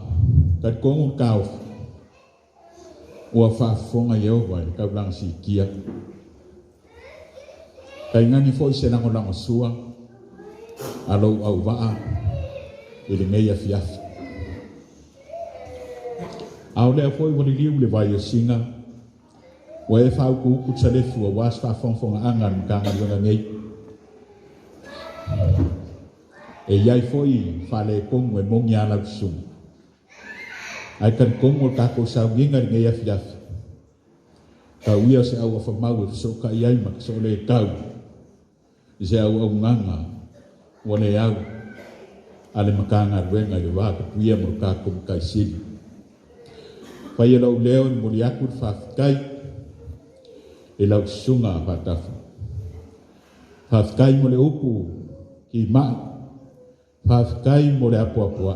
kat kongun kau wa whafonga yeo wa kau lang si kia kai ngani foi se lango lango sua alo au waa ili ngeia fiafi. Au lea foi wani liu le vai o singa wa e whau ku kutsalefu wa was whafonga angan Matagaluega ngei. E iai foi whale kongu e mongi ala kusung. Ai kan kongu kako sa winga ngei a fiafi. Ka uia se au a whamau e whasoka iai mak so le kau. Se au au nganga wane au ale Matagaluega le waka puia mo kako mkai sili. Pai e lau leo ni mori aku whawhikai e lau sunga whatafu. Whawhikai mo le upu ki mai. Whawhikai mo le apua.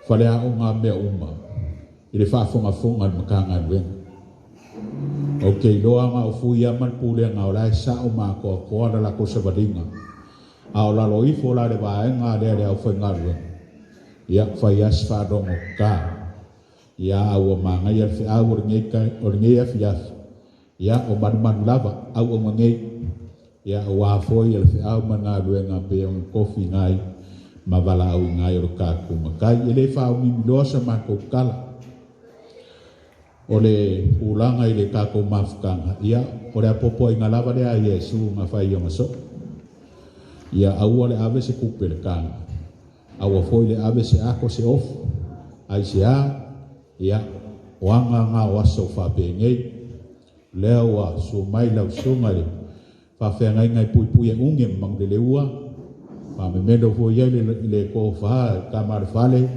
Whalea o ngā mea uma i le whaafonga ni Matagaluega. O kei loa ngā o fui aman pūlea ngā o lai sa o mā koa la ko sa vadinga. A o lalo ifo la le vaenga le au Faigalotu. Ia whai as whadongo ka. Ia au o mangai al whiau o ngei a fiafi. Ia o manu lava au o ngei. Ia o wāfoi al whiau Matagaluega pe o kofi ngai ma wala au ngai o kāku makai. Ele whau mimiloa sa mako kala. O le ulanga i le kāku mafukanga. Ia o le apopo i ngā lava le a Yesu ngā whai o maso. Ia au o le ave se kupe le kanga. Au a foi le ave se ako se ofu. Ai se a ia wanga ngā waso whapengei lea wa so mai lau sunga le whawhengai ngai pui e unge mang le ua whamemendo fo iai le ko wha kamar whale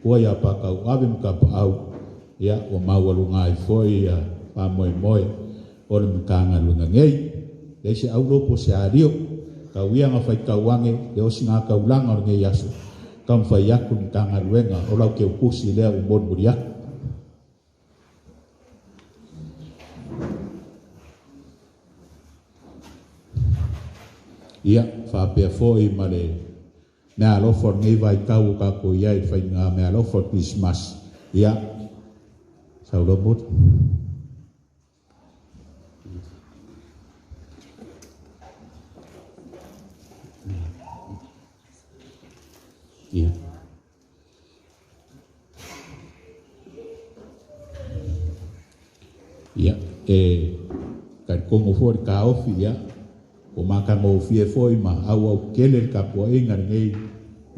kua ia pakau ave mkapa au ia o maualu ngai foi pa moe moe o le mutanga lunga ngei le se au lopo se ario ka wia nga fai kawange le o singa ka ulanga o ngei asu kam fai aku mutanga luenga o lau ke upusi lea u bon buria ia fa pe foi male me alo for ngei vai kau ka ko ia fai nga me alo for Christmas ia sau lobut ia ia kan kongo for ka ofi ia o maka mo fie foi ma au kele ka po inga ngei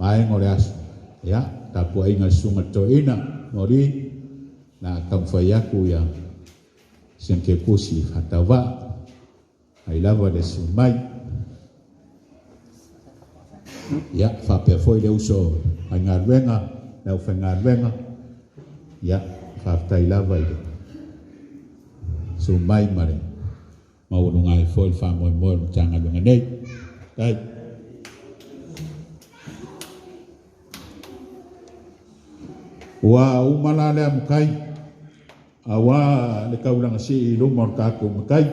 mai ngore as ya ka po inga sunga to ina nori na kam fai aku ya senke kusi hatawa ai lava de sumai ya fa pe foi le uso Faigaloega na Faigaloega ya fa tai lava ile sumai mare mau nungai foi fa mo tanga lunga nei tai wa umala le amkai awa le kaulang si lo morta ko mkai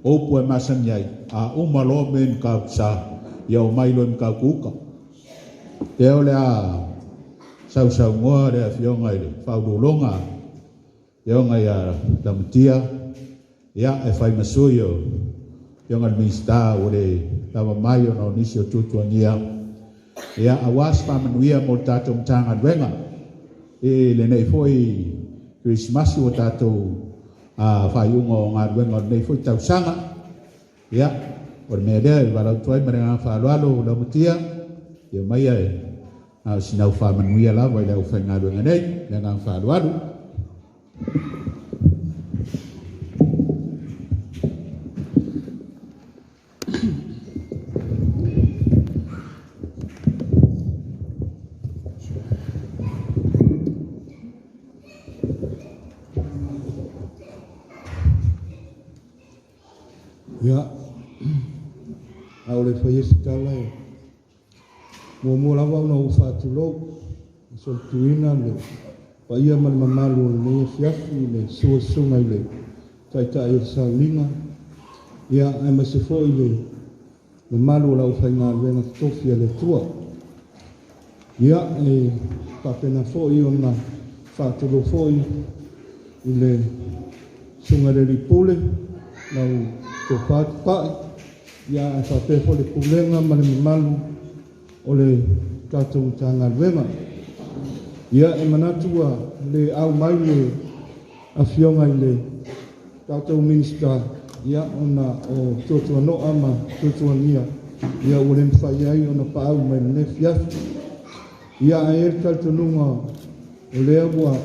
o po masan yai a umalo men ka sa ya mai lo ka kuka te ole a sau ngoa le fionga ile fa do longa yo ngai a tamtia ya e fai masuyo yo ngal mista ole tava mayo no nisio tutuania ya awas pa manuia mo tato mtanga dwenga le nei foi Christmas o tato a fai ungo nga dwenga nei foi tau sanga ya por me de para toi mara fa lo mutia yo mai a sinau fa manuia la vai la fa nga dwenga nei nga fa lo ya aule foi escala mo lava no fatulo so tuina le pa ia mal mamalu le fiafi le so sunga le taita e salinga ya ai ma se foi le malu la Faigaloega tofia le tua ya e pa pena foi ona fatulo foi ile sunga le ripule lau to pa ya fa pe fo le pulenga malu ole tatou Tagaluega ia e manatua le au mai le afionga le tatou minista ia ona o totua no ama totua nia ia ole mfai ai ona pa au mai le fiafi ia e taltonunga ole agua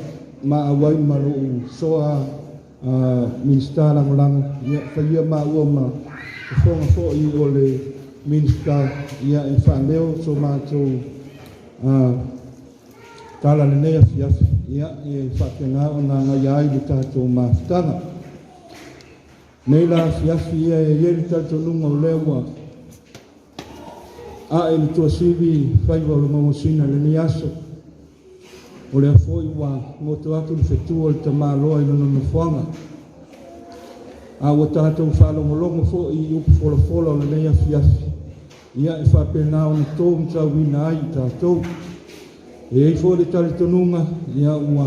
ma awai malu soa minista lang ia faia ma uma fonga fo I ole minista ia e faneo so ma to kala ne fiafi ia e fakenga ona nga ia I tato ma tanga nei la fiafi ia e yeri tato lunga lewa a e to sivi fai volo mo sina le ni aso ole foi wa moto atu le fetu o te malo I no fonga a o tato falo molongo fo I u folo le nei fiafi ia e fa pena on to mta wina ai tato e fo le tali tonunga ia ua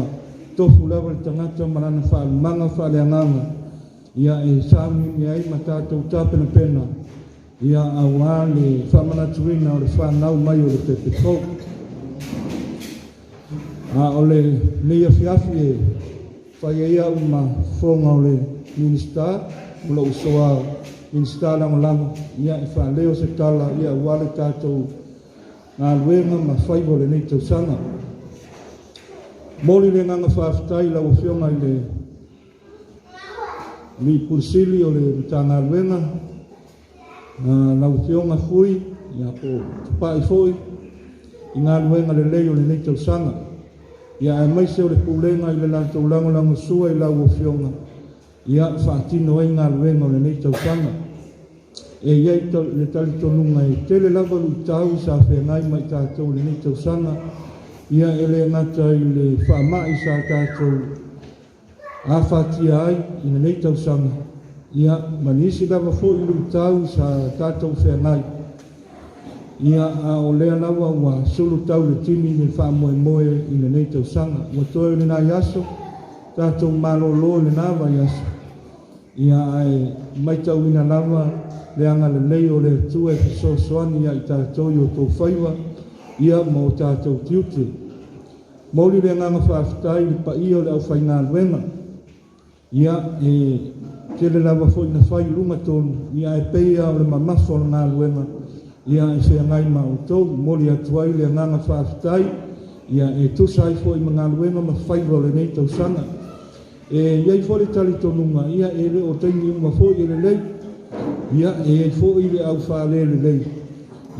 tofu lava le tangata marana fa manga fa le nganga ia e sami ni ai matato tapena pena ia awale fa mana tuina o le fa nau mai o le pepeko a ole nia fiafi e fai ia uma fonga ole minista ula usoa minista lango ia e fa leo se tala ia wale tato na luenga ma fai vole nei tau sanga moli le nganga whaftai la ufionga I le mi pursili o le Tagaluega la ufionga fui ia po tupai foi I ngā luenga le leo le nei tau sanga ia e maise o le pulenga I le lanto lango sua I la ufionga ia whaatino ai ngā luenga o le nei tausanga. E iei le tali tonunga e tele lava lu tau sa whengai mai tātou le nei tausanga, ia ele ngata i le whaamai sa tātou a whaatia ai i le nei tausanga. Ia manisi lava fo i lu tau sa tātou whengai. Ia a o lea lawa ua sulu tau le tini le whaamoe moe i le nei tausanga. Ua toe le nā yaso, tātou malolo le nāwa yaso. Ia ai mai tau ina lava le anga le lei o le tue so soani ia i tātou i o tō whaiwa, ia mo tātou tiute. Mauri le nganga whaafitai le pa ia o le au whainga luenga. Ia e tele lava fo ina whai lunga tonu, ia e peia o le mamafo o ngā luenga. Ia e whea ngai ma o tau, mori atuai le nganga whaafitai, ia e tusai fo i mga luenga ma whaiwa le nei tausanga. E iei fo le tali tonunga, ia e le o teini uma fo i le lei, ia e fo i le au whaale le lei,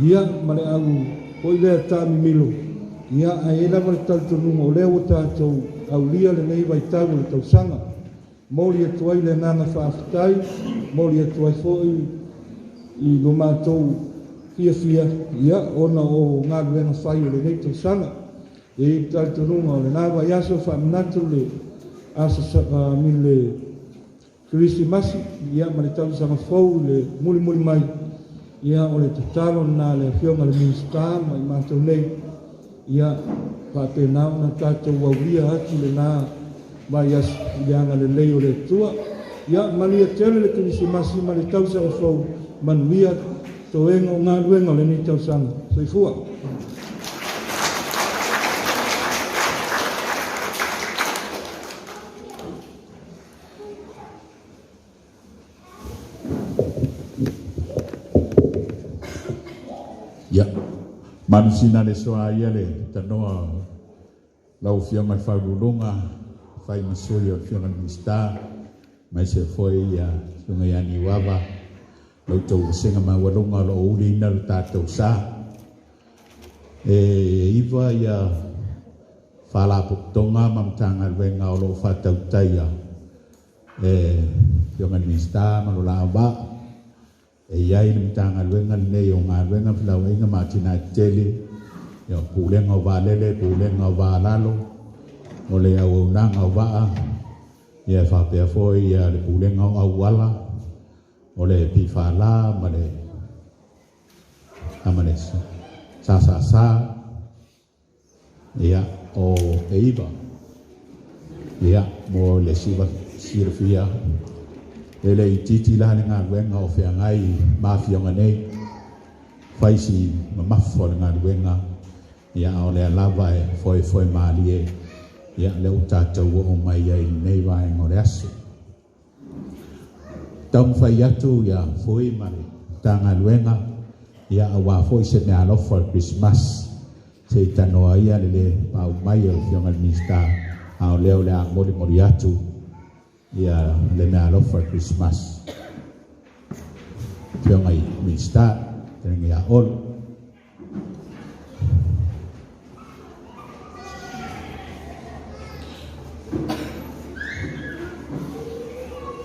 ia ma le au fo i le tāmi milo, ia e lava le tali tonunga o leo o tātou au lia le nei vai tau le tausanga, mori atuai le nganga whaafitai, mori atuai fo i lo mātou fia, ia ona o ngā luenga whai o le nei tausanga, e i tali tonunga o le nāwa iaso whaaminatu le asa mile Krismasi, ia ma le tau sanga fau le muli mai, ia o le tatalo na le fionga le minsta mai mātou nei, ia whapenau na tātou wauria atu le nā mai as le anga le lei o le tua, ia malia tele le Krismasi ma le tau sanga fau manuia toenga o ngā luenga o le ni tau sanga, soifua. Ya, manusina le soa ia le tanoa lau fia mai whaurulunga, whai masuri o fia ngan mista, mai se foi ia sunga ia ni wawa, lau tau senga mai walunga lo uli ina le tātou sa. E iwa ia whala puktonga mamtanga wenga o lo whatau taia. E fia ngan mista, malula awa, e iai ni tanga luenga nei o ngā luenga Fela'uaiga ma Atina'e tele ia pulenga o vālele, pulenga o vālalo o le au nanga o vaa ia whapea foi ia le pulenga o auala o le pifala ma le amane sa ia o eiva ia mo le siva sirfia ele i titi la ngā luenga o whea ngai mafionga nei whaisi mamafo le ngā luenga ia o le lava e foi maali e ia le utātou o mai ai nei vai ngō le asu tau mwhai atu ia foi mare tā ngā luenga ia awa foi se mea alofa Christmas se tanoa ia le pau mai o fionga minsta a o leo le a mori atu ia le mea alofa Christmas fionga i minsta tengi a ol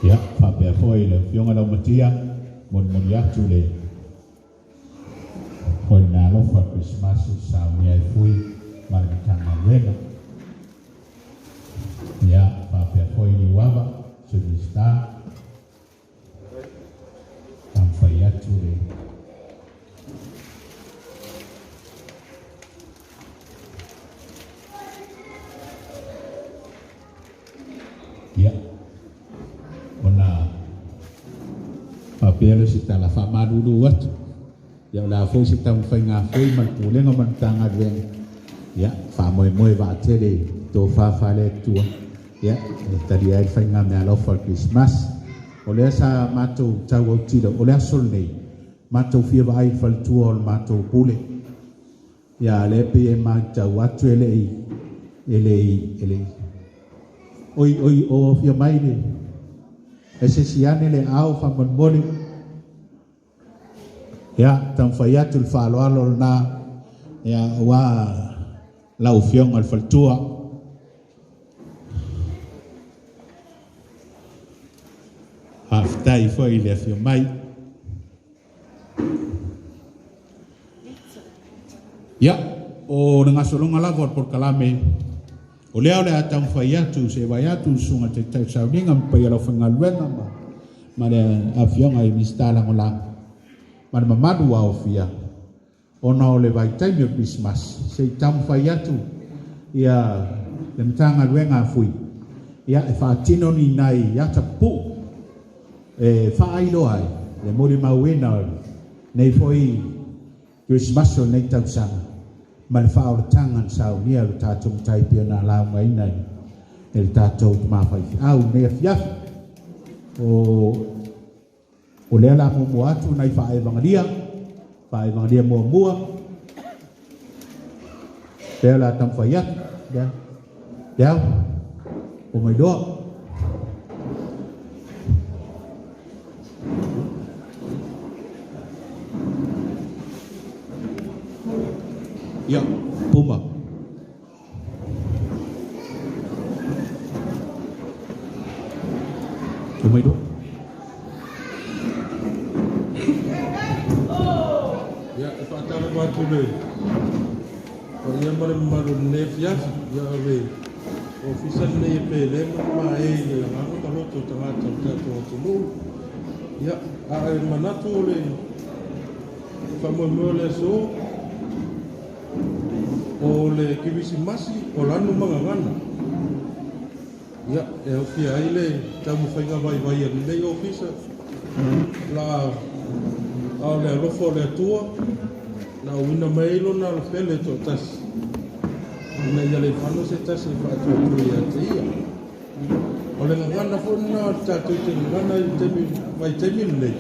ia whapea foi le fionga lau matia mori atu le foi mea alofa Christmas sa unia e fui marakitanga luenga ia whapea foi ni wawa Sudista tamfai atu le ia ona papel si tala fa madulu atu ia la foi si tamfai nga foi man pulenga man tanga ven ia fa moi va tele to fa le tua ya tadi ai whainga mea alofa Christmas o lea sa mātou tau au tira o lea sol nei mātou fia wa ai whaltua o mātou pule ya le pe e mātou atu ele oi o fia mai le e se siane le au whamonmoni ya tam whai atu le whaaloalo na ya wa lau fiong al whaltua tai foi le fio mai. Ya, o nga solonga lava por kalame. O lea le atang fai atu se vai atu sunga te tau sauninga mpai ala Faigaloega ma le afionga I mistala ngola. Ma le mamadu wa ofia. Ona o le vai taimi o Christmas se tam fai atu ia le Matagaluega fui. Ia e whaatino ni nai ia tapu e whaailo ai le mori mauena nei foi Christmas o nei tausanga ma le whaoratangan sao nia le tātou tai pia nā lau mai nei e le tātou mawhai au nei a fiafi o lea la mo atu nei whaevangaria mua lea la tam whaiat lea o mai doa ya puma o mai doa ya fatala batu le o ia mare maru ne fias ya le official ne pele ma e le ngano talo to tanga to lu ya a manatu le famo le so o le kibisi masi o lanu mangangana ya e o fia ile tamu whainga vai le official la au le alofo le atua na uina mailo na le fele to tas na ia le whano se tas e whaatua ia te ia o le ngana fo na tātou te ngana mai temi le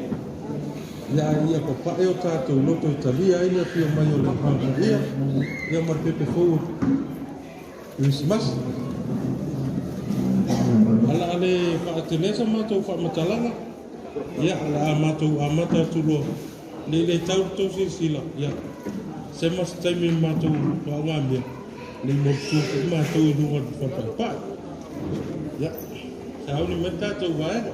ia papa e o tātou loto Italia ia fia mai o le Hungria ia mar pepe fou Christmas ala ale whaatenesa mātou whaamatalanga ia ala mātou amata tulo le tau tau sila ia se mas taimi mātou whaamamia le mortu mātou I runga whapaipai ia sa hauni me tātou waega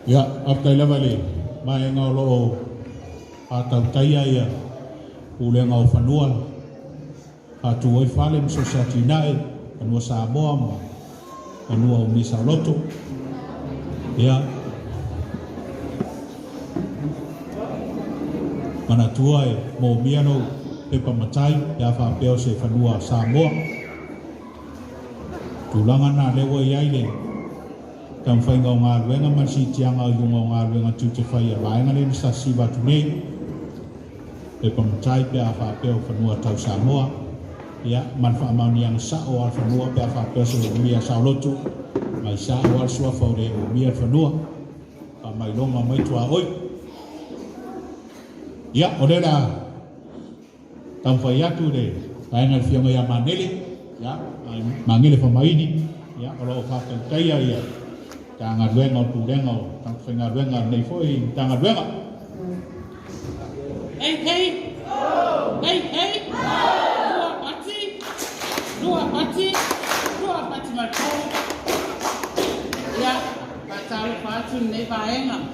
Ya, after levali, mai ngau lo atau taya ya, ule ngau fanual, atu oi fale mso sa Atina'e, anua Samoa ma, anua umi Sauloto, ya. Mana tua e mo miano e pamatai, ya fa peo se fanua Samoa. Tulangan na lewa iaile, kam fai ngau Galuega masi tianga o ngau Galuega tu te fai a laenga le sa siva tu nei e pamatai pe a fa peo fanua tau Samoa ya man fa mauni ang sa o al fanua pe a fa peo se mia Sauloto mai sa o al sua faure o mia fanua pa mai longa mai tua oi ya odela kam fai atu de laenga fianga ya manele ya mangele fa maini ya olo fa taya ya tanga Galuega tu lenga tang fenga Galuega nei foi tanga Galuega hey hey dua pati mato ya patalo patu nei vaenga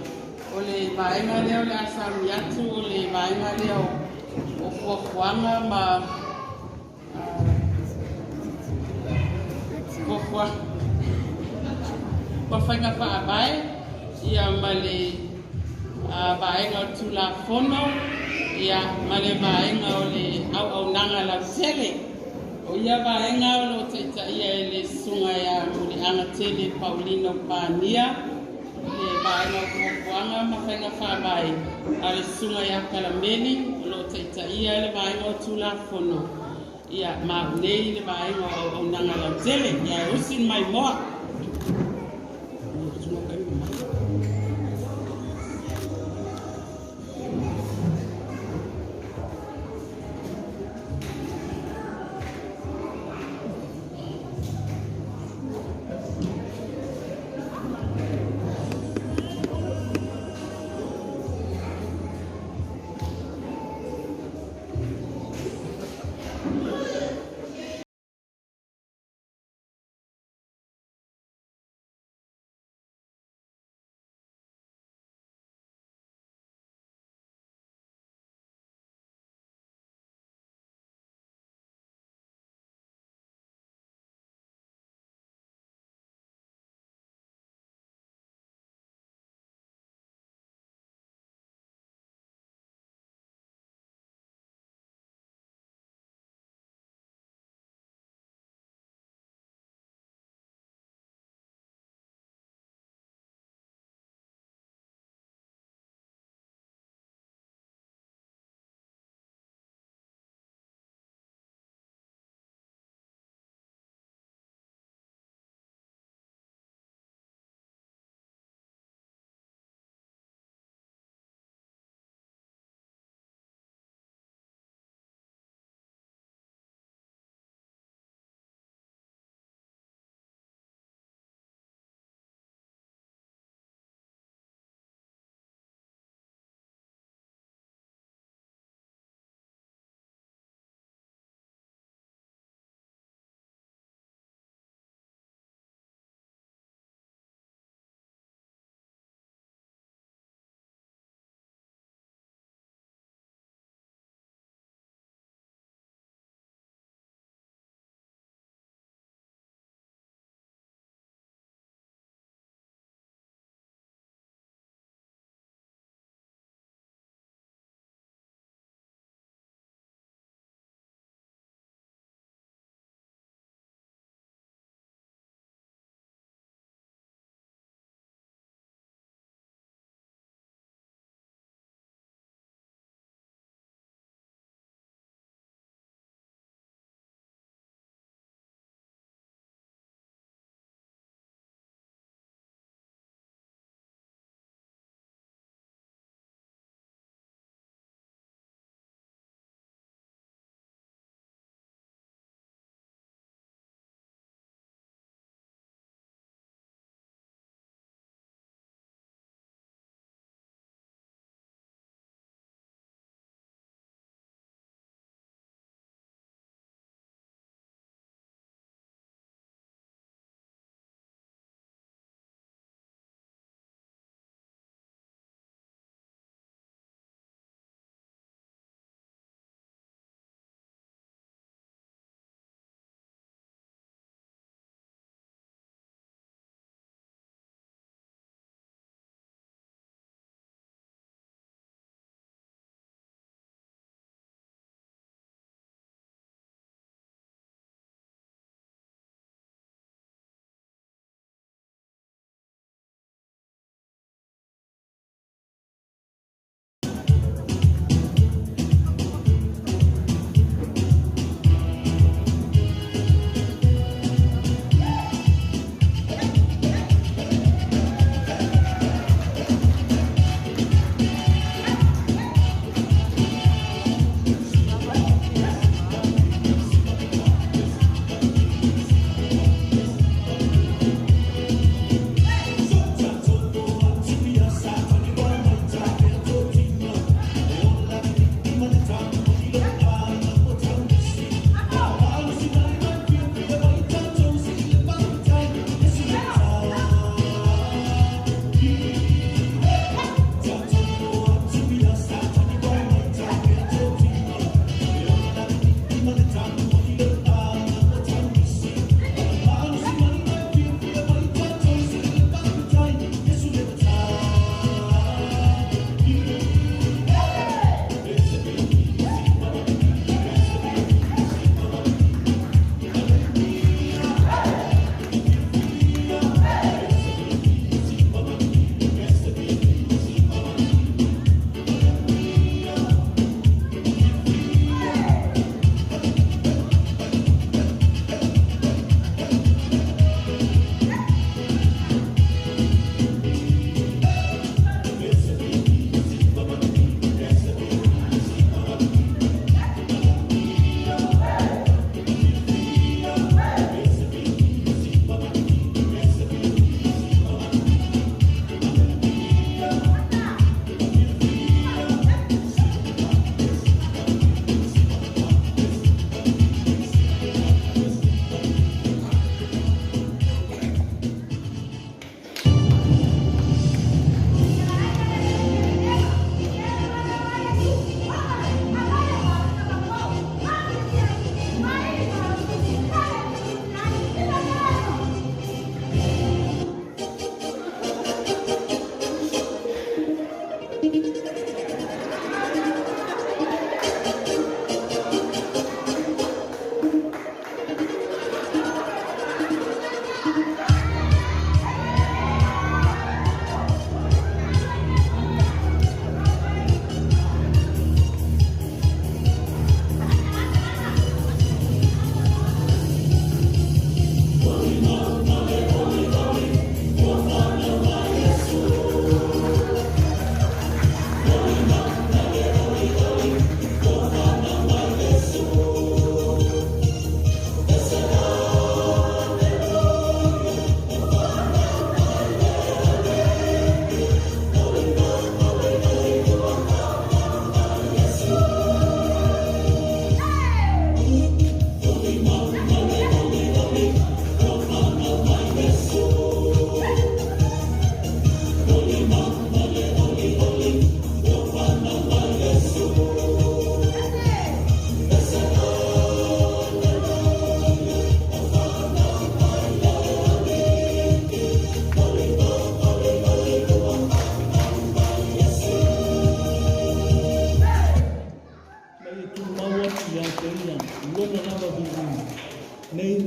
ole vaenga le ole asam yatu ole vaenga le o fuanga ma kwa whainga whaabai ia male vaenga o tula fono ia male vaenga o le au nanga la tele o ia vaenga o lo teita ia e le sunga ia muli anga tele Paulino Pania le vaenga o kuakuanga ma whainga whaabai a le sunga ia Kalameli o lo teita ia le vaenga o tula fono ia ma nei le vaenga o nanga la tele ia usin mai moa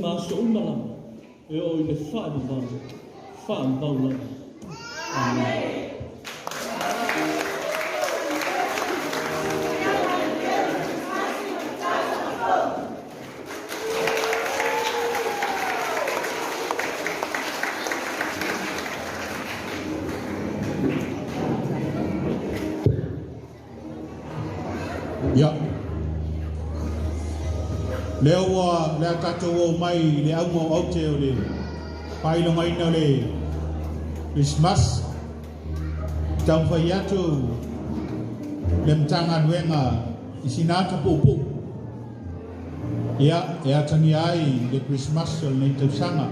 maso umala e o le whaambau lava. Amen. Ya. Leo wa le katoa mai le aumo aute o le pailonga ina le Christmas. Tau whai atu le Matagaluega i sinata pupu. Ia e atani ai le Christmas o le nei tausanga.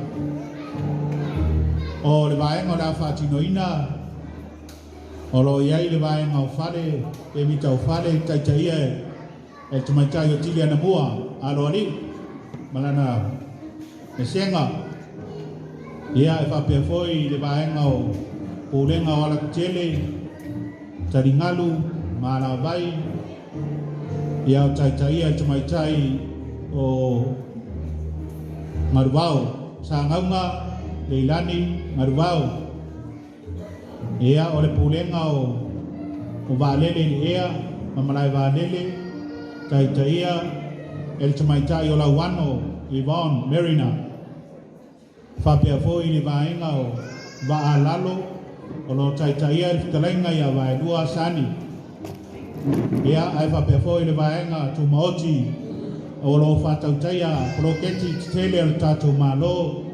O le vaenga o la whatinoina. O lo iai le vaenga o whare, e mita o whare taitaia e tumaitai o tili ana mua, alo ali, malana e senga. Ia e whapea foi le vaenga o ulenga o ala tele, taringalu, maala vai, ia o taitaia e tumaitai o Maruvao, sa ngaunga, leilani, Maruvao. Ia o le pulenga o valele ni ea, mamalai valele, taitaia, el tamaitai o lauano, Yvonne, Marina. Whapea foi ni vaenga o vaalalo, o lo taitaia el fitalenga ia vaelua sani. Ia ai whapea foi ni vaenga tu maoti, o lo whatautaia, proketi tele al tatu malo.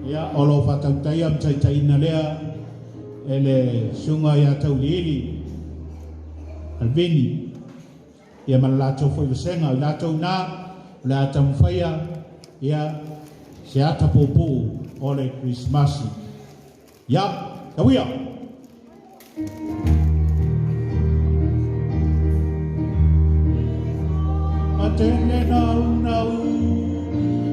Ia o lo whatautaia mtaitaina lea, ele sunga ya taulili albini ya malato foi senga lato na la tamfaya ya siata popo ole Christmas ya kawia atene na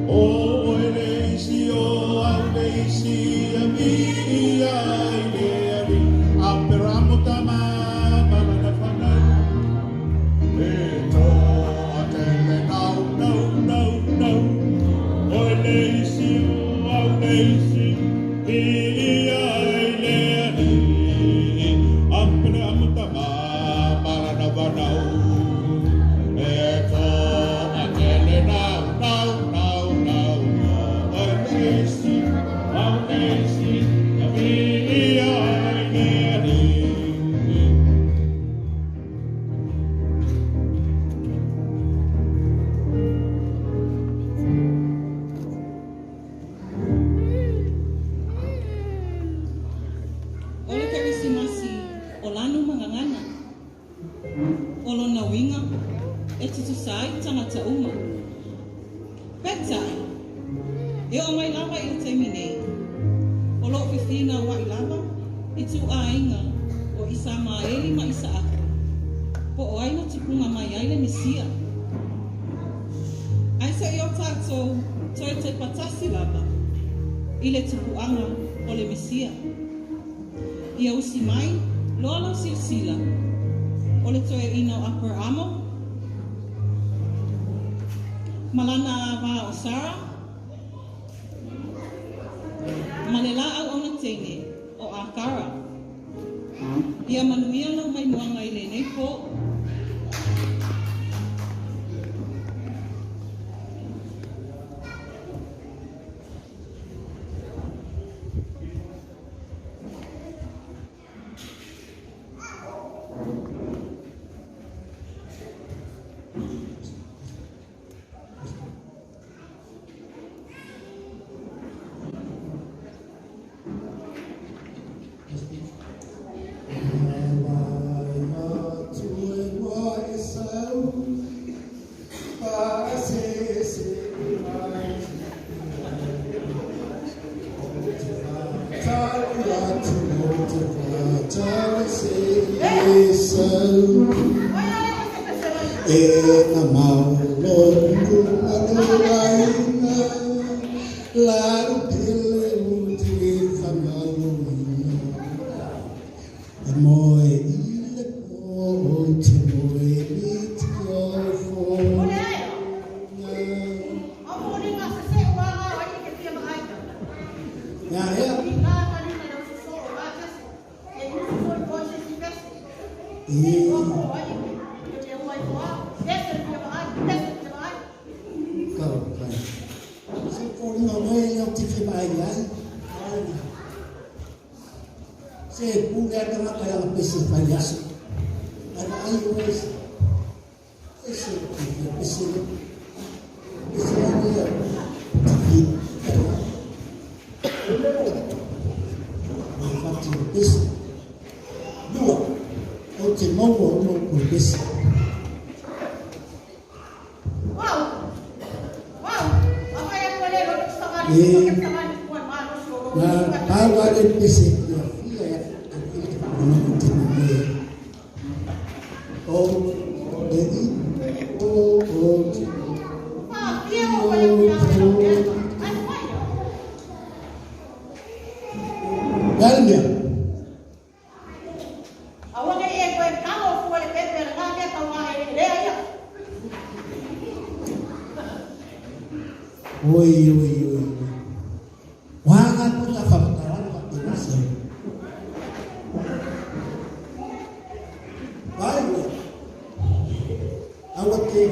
o ele si o ale si ami ya ile tukuanga ole Mesia. Ia usi mai, lola silsila. Ole toe ina o Upper Amo. Malana va o Sara. Malela au ona tene o Akara. Ia manuia no mai moanga ile nei po. Faigalotu. Se puga kama kaya pesi Faigalotu. Ada ayu wes. Ese pesi. Ese dia. Pesi. Dua. O te mau o pesi. Tahu ada pesi dia, ya. Oh, jadi, Galuega. Awak ni kalau boleh betul lagi tahu dia ya. Oi. Wanga pun tak faham apa itu. Baik. Awak ke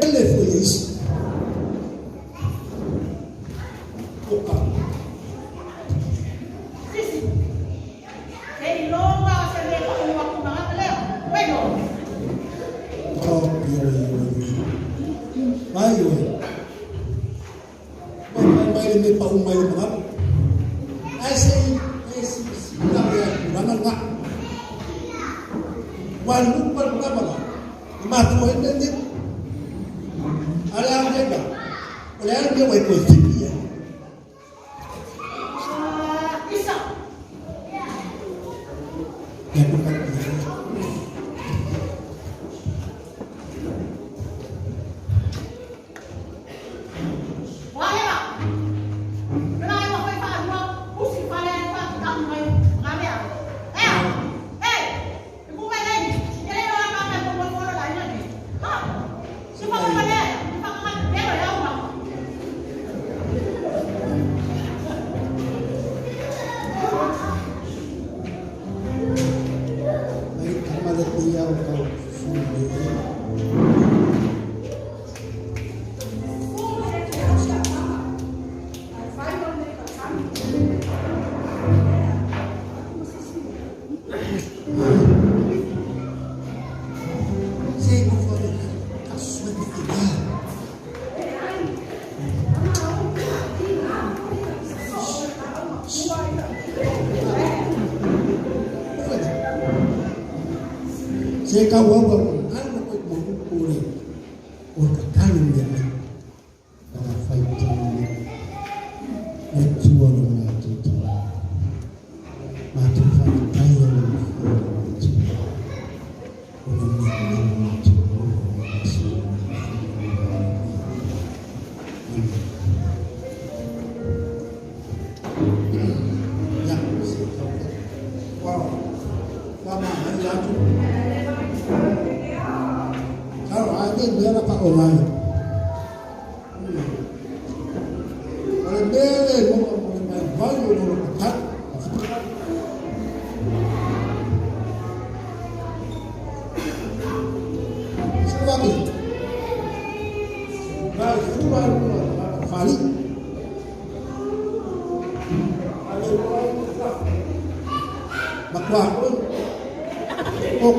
ele foi isso. Opa. Jadi longa saya lepas waktu banget leh. Bueno. Oh, iya. Baik. Baik ni pa umay mga. Ay say Kurangan nga. Walang pa mga. Matuwa din. Alam niya ba? Wala niya way ko siya. Isa. Ya bukan. Saya kawal ano ko magpupuri o kakalong yan para fighting nagtuwa ng matutuwa matutuwa tayo ng matutuwa o ng matutuwa wow mama halilato. Kalau ada dia dapat orang. Kalau dia mau main bayu mau kat. Sebab itu. Baik, keluar Fali. Bakwa pun. Oh.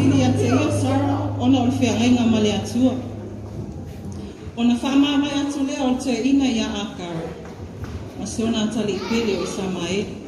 sili a te ia sara, ona o le whiangainga ma le atua. Ona whamamai atu lea o te ina ia akara. Ma se ona atali I pele o I Samae.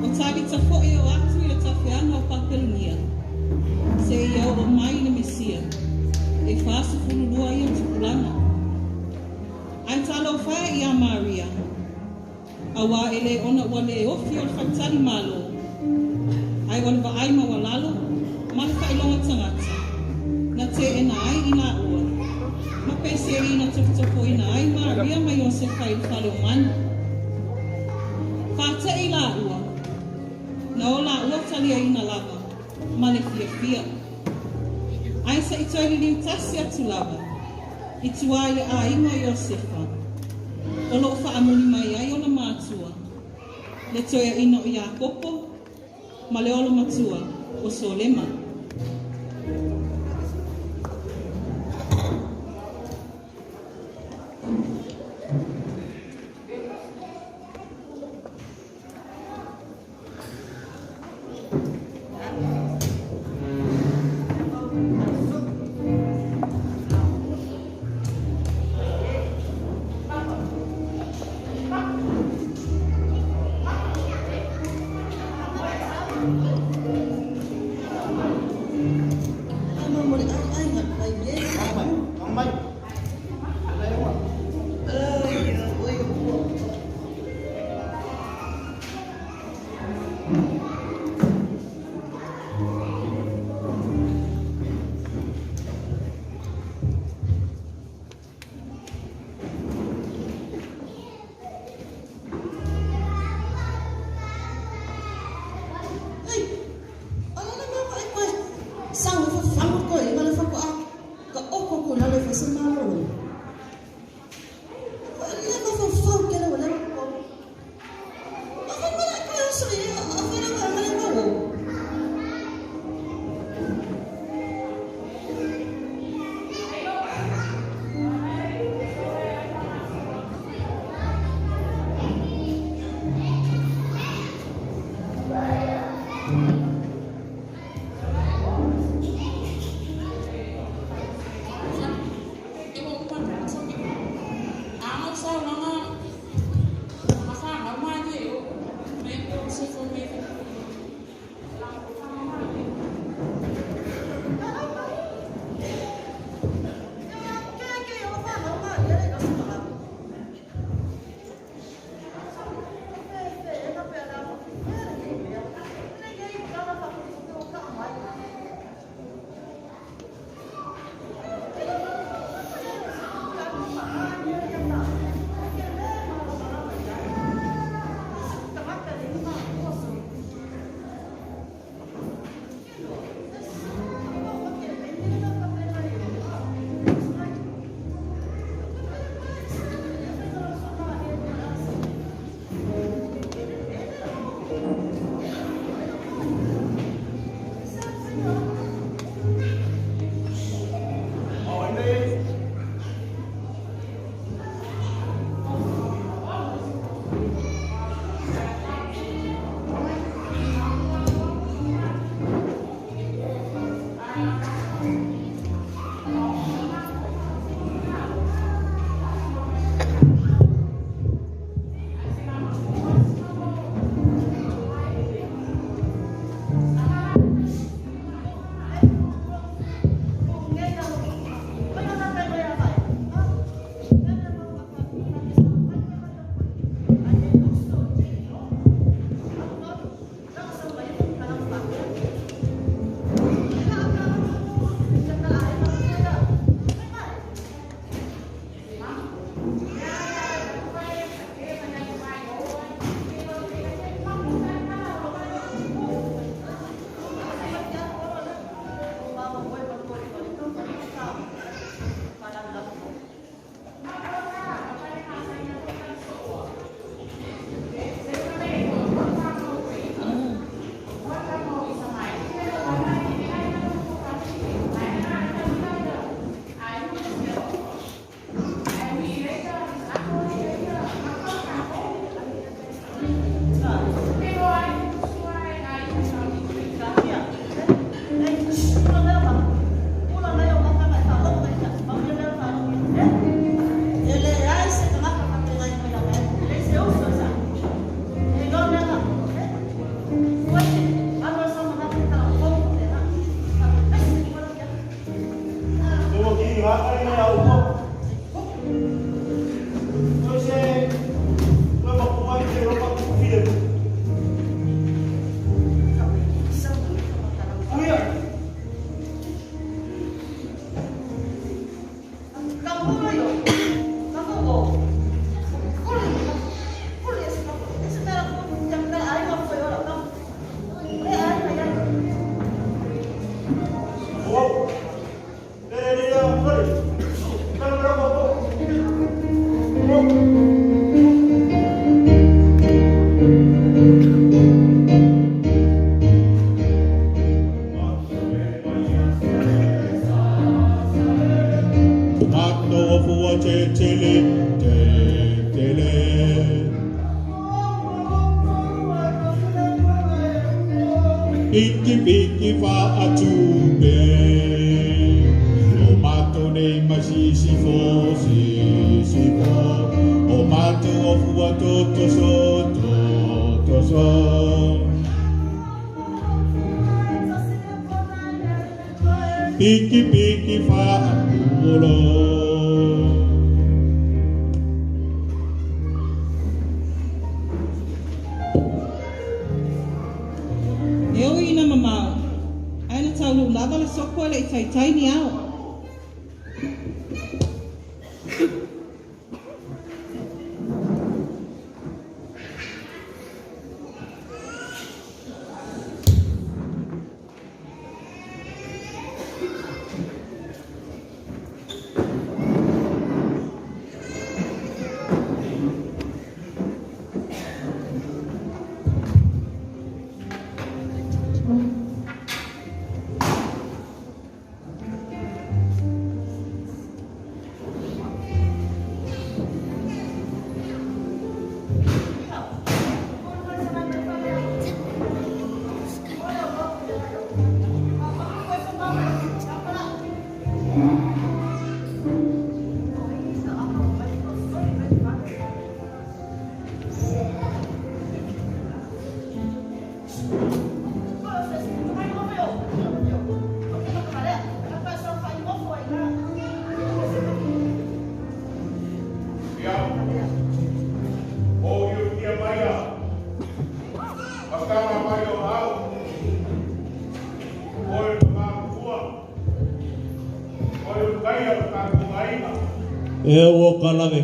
O tawi ta fo'i o atu i le tawhiana o Papelunia. Se ia o mai na Mesia. E whaasa fulurua i o tukulana. Ai talo whae i a Maria. Awa ele ona wale e ofi o le whaitari malo. Ai wale wa ai ma walalo. Male whailonga tangata. Na te e na ai i na ua. Ma pese i na tofitofo i na ai Maria ma Iosef ai le whale o mani. Whata i la ua. Na o la ua talia i na lava. Male fia fia. Ai sa i toili liu tasi atu lava. I tua i le a inga Iosefa. O lo wha amuni mai ai o na mātua. Le toia ina o Iakopo. Ma le olo matua o Solema.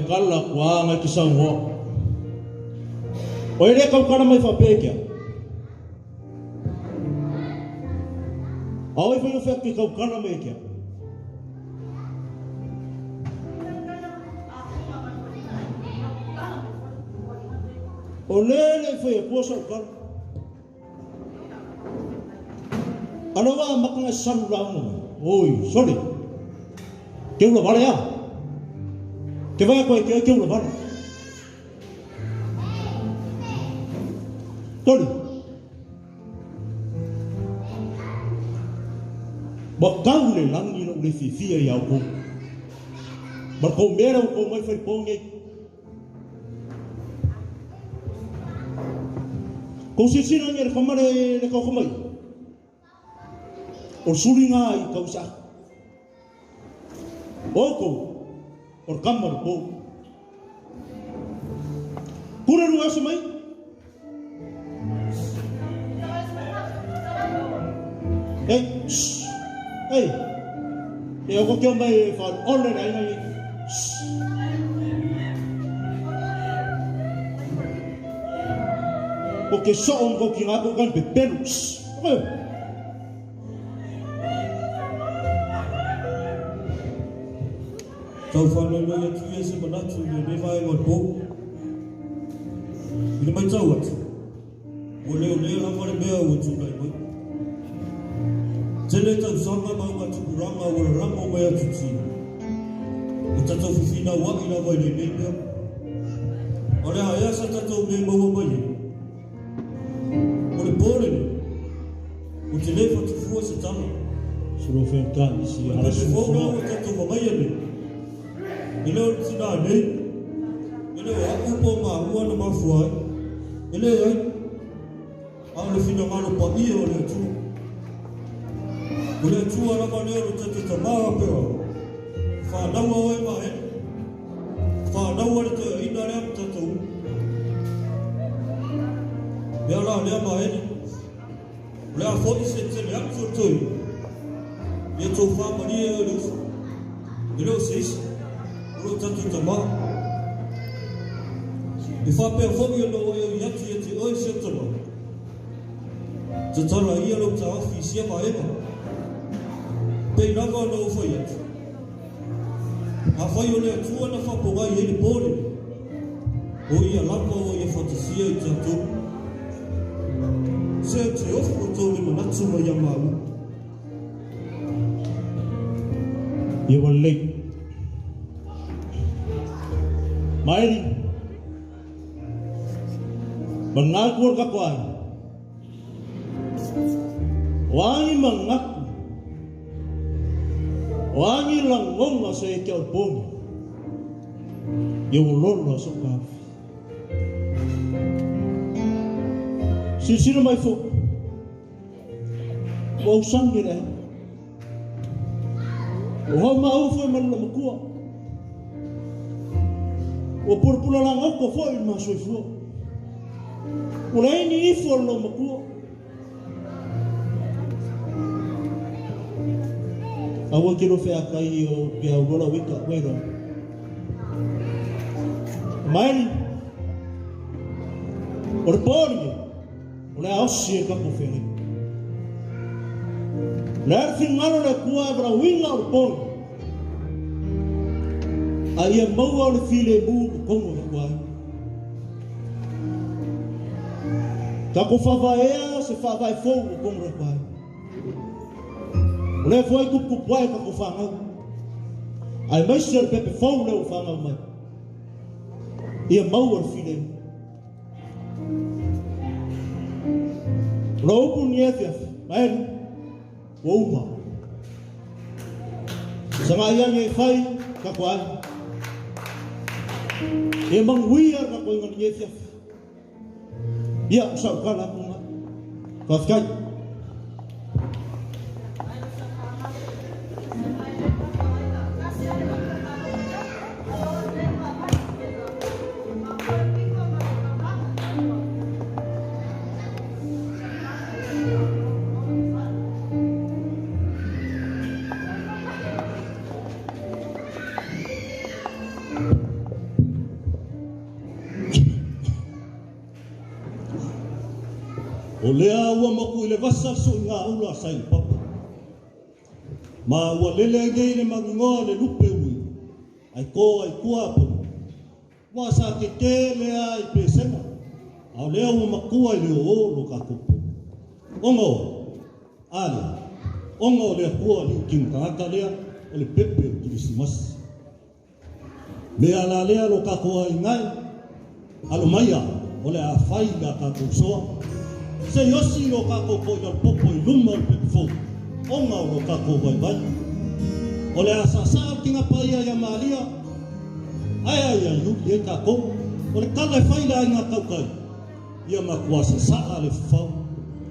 Kala kwa nga kisango. Oire kau kana mai whapekia. Aoi whaio whaki kau kana mai kia. O lele whaio kuasa o kana. Ana wā makanga saru rāunga. Oi, sorry. Keula wale ya. Ke vai koe ke ke ula vara. Tori. Ba kau le langi no le fifia ya ko. Ba ko mera ko mai fai ponge. Ko sisina nyer kamare le ko mai. O suringa I kausa. Oko. Or kamar po. Kura ruwa sa may? Shh. Hey. Ako kaya may fan online ay may. Shh. Okay, soon ko kinako kan bepelo. Shh. Okay. Kau whanau ya tuia se manatu ya me vai ngot po. Ina mai tau atu. O leo la mare mea o tu nai mai. Tele tau sanga mau ngatu kuranga o ramo mai atu ti. O tatou fifina wa ina vai le mea. O le haea sa tatou me maua mai. O le pōre ne. O te lefa tu fua se tama. Suro whenka isi ara sufua. O tatou mamai ane. Ele o tina nei, ele o aku po ma ua na mafuai, ele ai, au le fina malo pa ia o le tu. O le tu ala ma leo le tete ta maa peo. whānaua oe mahe. Whānaua re te ina rea mtatou. Mea la lea mahe. Lea fōi se te lea mtatou. Ia tō whāmani e rus. I reo se isi. Uro tatu ta maa. I whapea whongi anō e o iati e te oi se tama. Te tala ia lo ta awhi sia maenga. Pei rawa anō whai atu. A whai o lea tuana whapongai e ni pōre. O ia lapa o ia whatasia i tatu. Se te ofu o tō le manatu mai a mau. Ia wa lei. Maeri. Mengakur kakuan. Wangi mengaku. Wangi langong asa eke o pongi. Ia wa lolo asa kafi. Sisira mai fo. Wa usangi rai. O hau mau foi malula makua. O purpura lang ako foi masoi fo. O rei ni ifo lo makua. Awa kiro fea kai o pia urora wika wero. Maeri. O repori. O le aosi e kako fea. Lea whingaro le kua ebra winga o pōni. A ia maua o le while mū o kongo na kuai. Kako whawhaea se whawhai fōu o kongo na kuai. O le fwai kupu puai kako whangau. Ai maisi ar pepe fōu leo whangau mai. Ia maua o le while. Ra upu ni e whiawhi. Maeri. Ouma. Sanga iang e whai ka kuai. E manguia ka koe ngani e whiawhi. Ia usau ka la punga. Ka whikai. O lea ua maku i le vasa so i ngā ula sai papa. Ma ua lele ngei le mangingoa le lupe ui. Ai kua apuni. Wa sa ke lea i pesema. Au lea ua makua i le o lo ka kupe. Ongo, ale. Ongo lea kua li kinkaka lea o le pepe o kirisimas. Lea la lea lo ka kua i ngai. Alo maia o le a Faigalotu ka kusoa. Se yosi lo kako ko yo popo i luma o pefo. Onga lo kako vai vai. O le asasa kinga paia ya Maria. Ai yu ye kako. O le kala fai la nga kaukai. Ia makuasa sa le fo.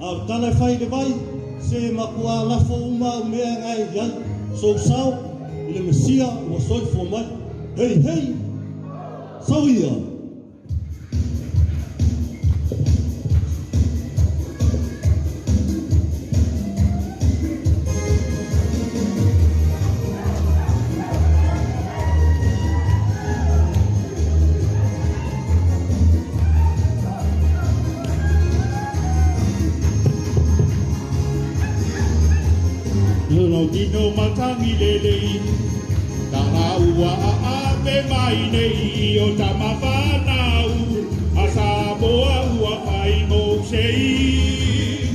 Al kala fai le vai se makua la fo uma me ngai ya. So sao ile mesia o soi fo mai. Hey hey. Sauia. Dino matangi lelei Tanga ua aape mai nei O tama whanau Asa moa ua kai mousei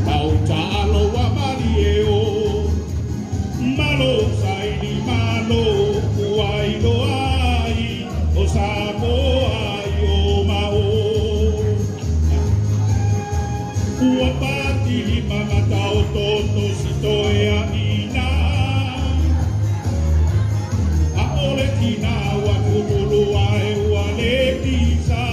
Tau taalo wa mari e o Malo saini malo Uai lo ai O sa moa i o mao Ua pati mama tau toto si toe a ina A ole tina wa kutulu a e ua le pisa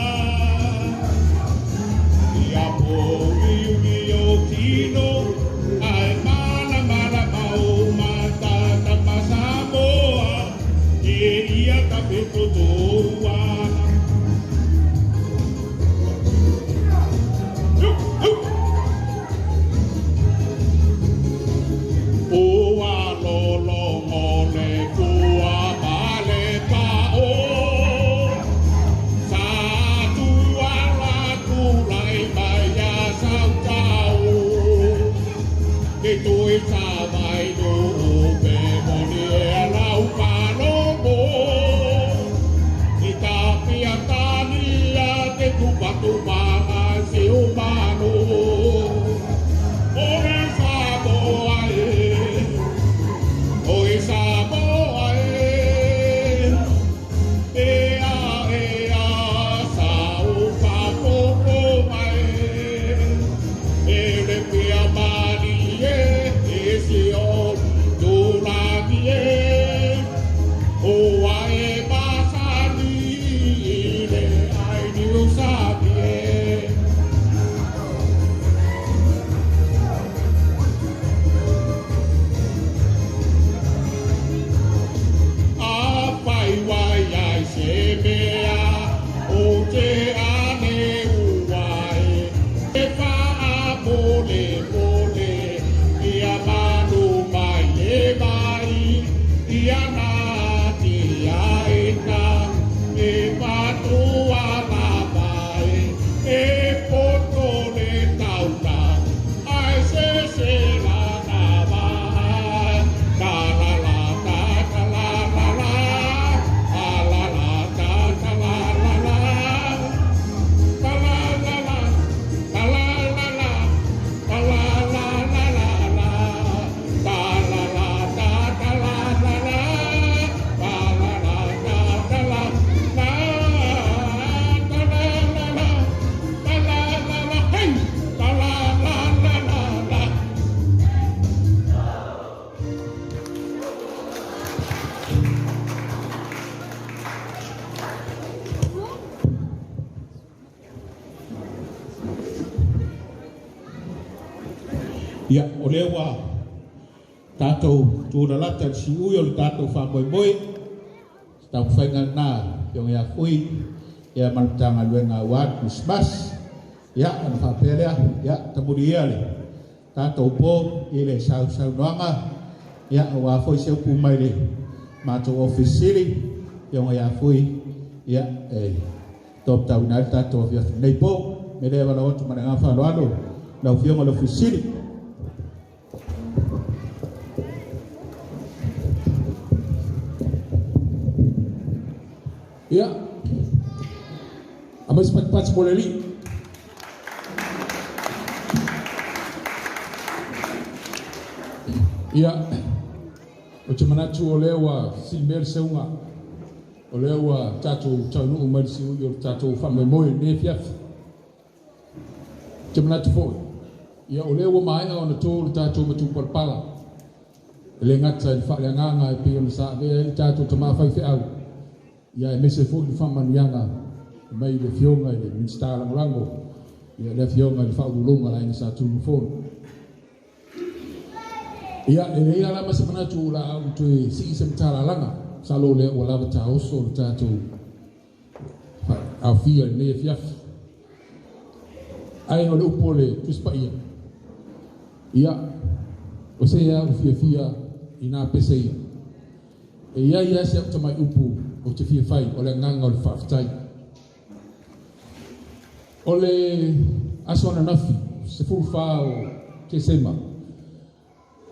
Ia, o lea wa tātou tūra lata si ui o le tātou whamoe tau whainga nā yung ia fui ia manutanga luenga wad Christmas ia an whapelea ia tamuri ia le tātou pō i le sau noanga ia o a fui seu pumai le mātou ofisiri yung ia fui ia top tau nai tātou awhia nei pō me lea wala otu mana ngā whanoano lau fionga le ofisiri. Ya, ama cepat-cepat boleh li. Ya, macam mana tu olewa simbel seunga, olewa tatu tanu umar siu yor tatu family moy nefiaf. Macam mana tu foi? Ya olewa mai on tu tatu matu perpala. Lengat saya fa lenga pion sa be tatu tama fa fi au. Ya mese fu di faman yanga mai le fionga le instala rango ya le fionga le fa ulunga la insa tu fon ya ele ya la masa mana tu la tu si semtala langa salo le wala ta oso ta tu a fia ne fiaf ai no upole tu spa ya o se ya fia ina pese ya se tama upu o te fia fai o le nganga o le whaftai o le asona nafi se fulfa o te sema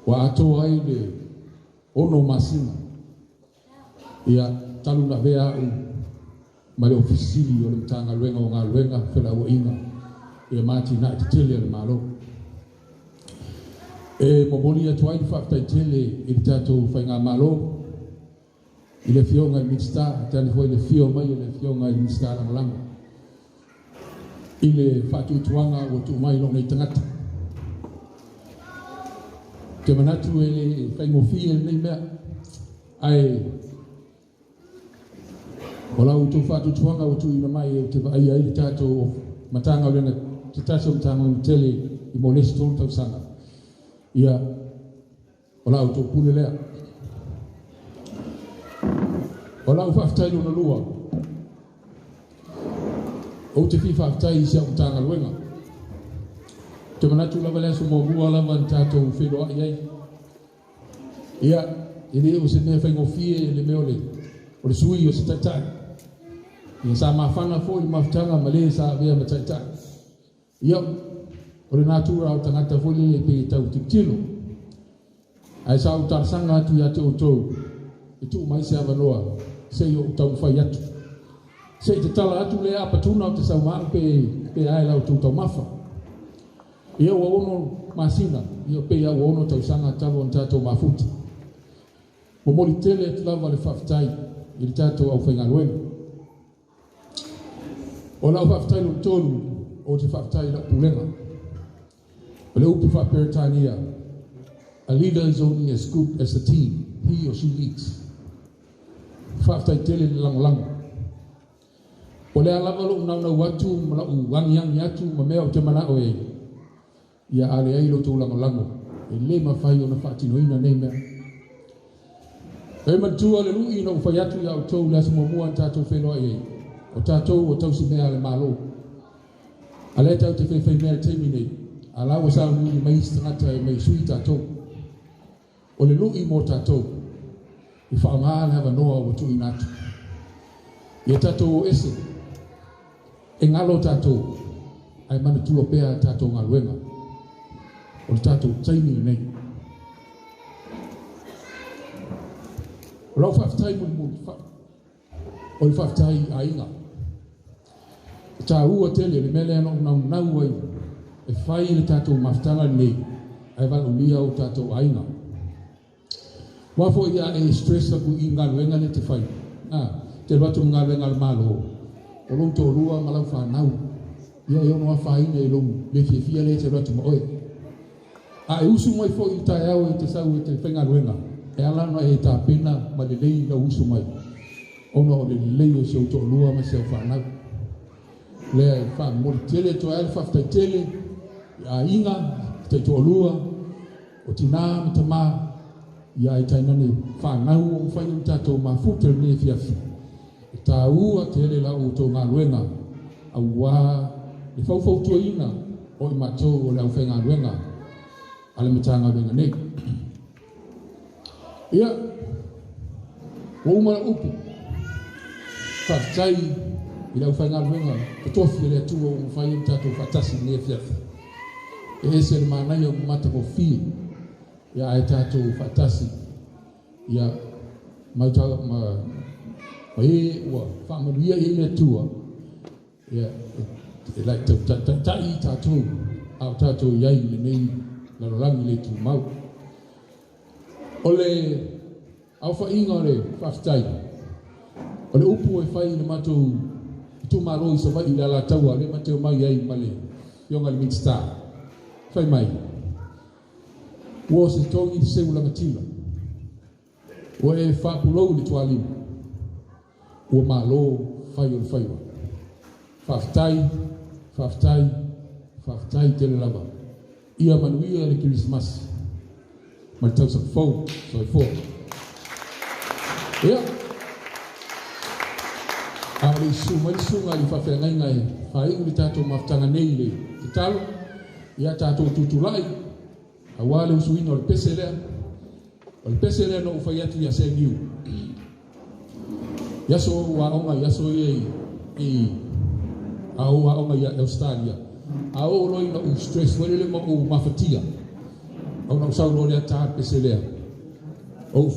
wa ato ai le ono masina ia talu na vea u ma le ofisili o le Matagaluega o Galuega Fela'uaiga ia mati na te tele le malo moboli atu ai whaftai tele i le tātou whainga malo i le fionga i mitsta, tani hoi le fio mai le fionga i mitsta lang i le whatu tuanga o tu mai longa i tangata. Te manatu e le whaingofia nei mea, ai o lau tu whatu tuanga o tu ina mai o te vai ai le tātou Matagaluega te tātou Matagaluega tele i mo lesi tolu tau sanga. Ia o lau tu pule lea. O lau whaftai no na lua. O te fi whaftai sia o Matagaluega. Te manatu lava lea so mo mua lava ni tātou Fela'uaiga ai. Ia, i le o se mea whaingofie le meo le. O le sui o se taitai. Ia sa mawhana fo i mawhtanga ma le sa vea ma taitai. Ia, o le nātura o tangata fo le pe tau tiktilo. Ai sa utar sanga atu ya te otou. Itu mai se avanoa. Se yo tau fai atu. Se te tala atu le apatuna o te saumang pe ai lau tau mafa. Ia wa ono masina. Ia pe ia wa ono tau sanga talo on tato mafuta. Momori tele te lava le whaftai. I tato au Faigaloega. O lau whaftai lo tolu o te whaftai la pulenga. O le upi whaperetania. A leader is only as good as the team he or she leads. Whaftai tele ni lang. O le alava lo unau watu ma lau wangiangi atu ma mea o te manao e. Ia ale ailo tō lango. E le mawhai o na whaatinoina nei mea. E matua le lui na ufai atu ia o tau le asumamua tatou Fela'uaiga. O tatou o tau si mea le malo. A le tau te whewhai mea teimi nei. A lawa sa nui mai stangata e mai sui tatou. O le lui mo tatou. I whaamā le hawa noa o tui natu. Ia tatou o ese. E ngalo tatou. Ai mana tua pea tatou Galuega. O le tatou taimi nei. O lau whaftai mulimuli. O le whaftai ainga. Tā ua tele le mele ano nau ai. E whai le tatou maftanga nei. Ai wala ulia o tatou ainga. Wafo ia e stressa ku i Galuega le te whai. Te watu Galuega le malo. O long tō rua malau whanau. Ia e ono a whaina e long. Le fia le te watu ma oe. A e usu mai fo i tae au e te sau e te Faigaloega. E alana e tā pena ma le lei la usu mai. Ona o le lei o se uto lua ma se o whanau. Le wha mori tele to e whaftai tele. A inga, te to lua. O tina ma ta maa. Ia e tainane whanau o whainam tatou mafuta ne fiafi. E tā ua tele la uto Galuega. A ua le whauwhau tua ina o i matou o le au Faigaloega. Ale Matagaluega nei. Ia, o umara upu, whaftai i lau Faigaloega, katofi le atua o mwhai tatou whatasi ne fiafi. E ese le manai o mata ko fi, ia e tatou whatasi, ia mautaga ma e ua whamaruia i le atua, ia e lai tai tatou, au tatou iai le nei, larolangi le tu mau. O le au whainga o le whaftai. O le upu e whai le matou tu maro i sa wai le ala taua le mateo mai ai male yonga le midstar. Whai mai. Ua se tongi te seu langatila. Ua e whapulou le tualima. Ua malo whai o le whaiwa. Whaftai tele lava. Ia manuia le Christmas. Ma tau sa fau, so i fō. Ia. A le sunga li whawhengai ngai. Whaingu li tātou maftanga nei le. Te talo. Ia tātou tutulai. A wale usuina o le pese lea. O le pese lea no ufai atu ia se niu. Yaso wa onga, yaso i au wa onga ia Australia. Au roi na u stress, wale le mo u mafatia. Au na usau lolea taha pese lea. Ou.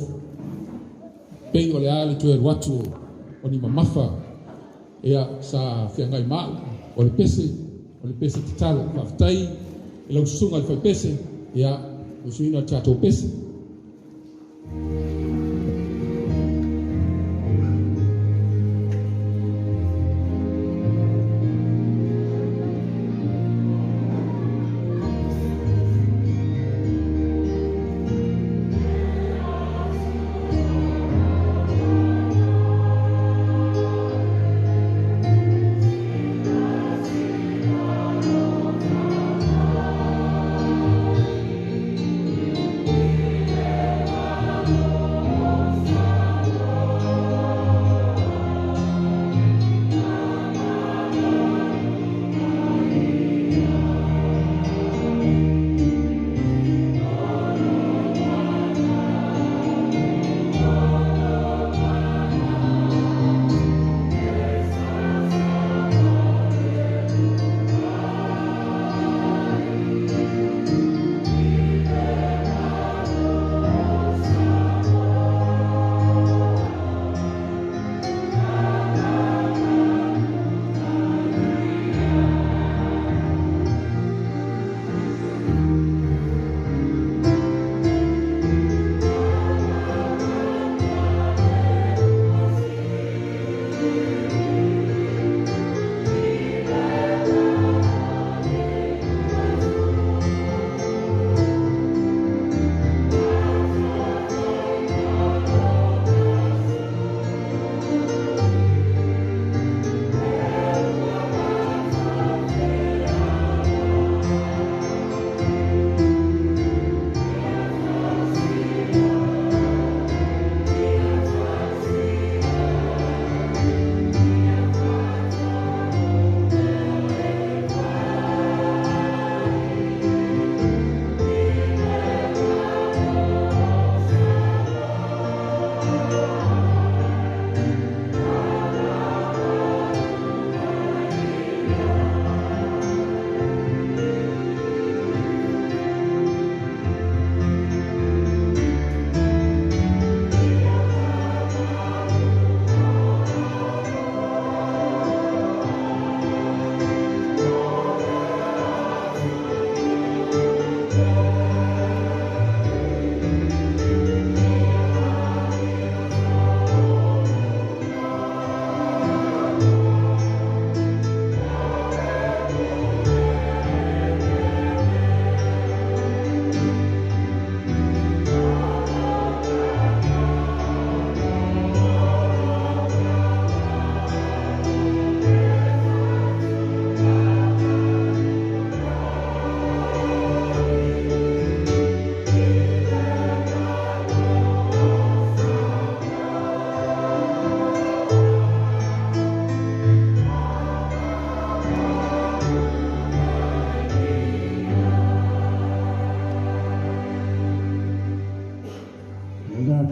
Pei o le ale tue watu o ni mamafa. Ea sa whiangai mau. O le pese te talo. Whaftai. E lau sunga le whai pese. Ea usuina tato pese.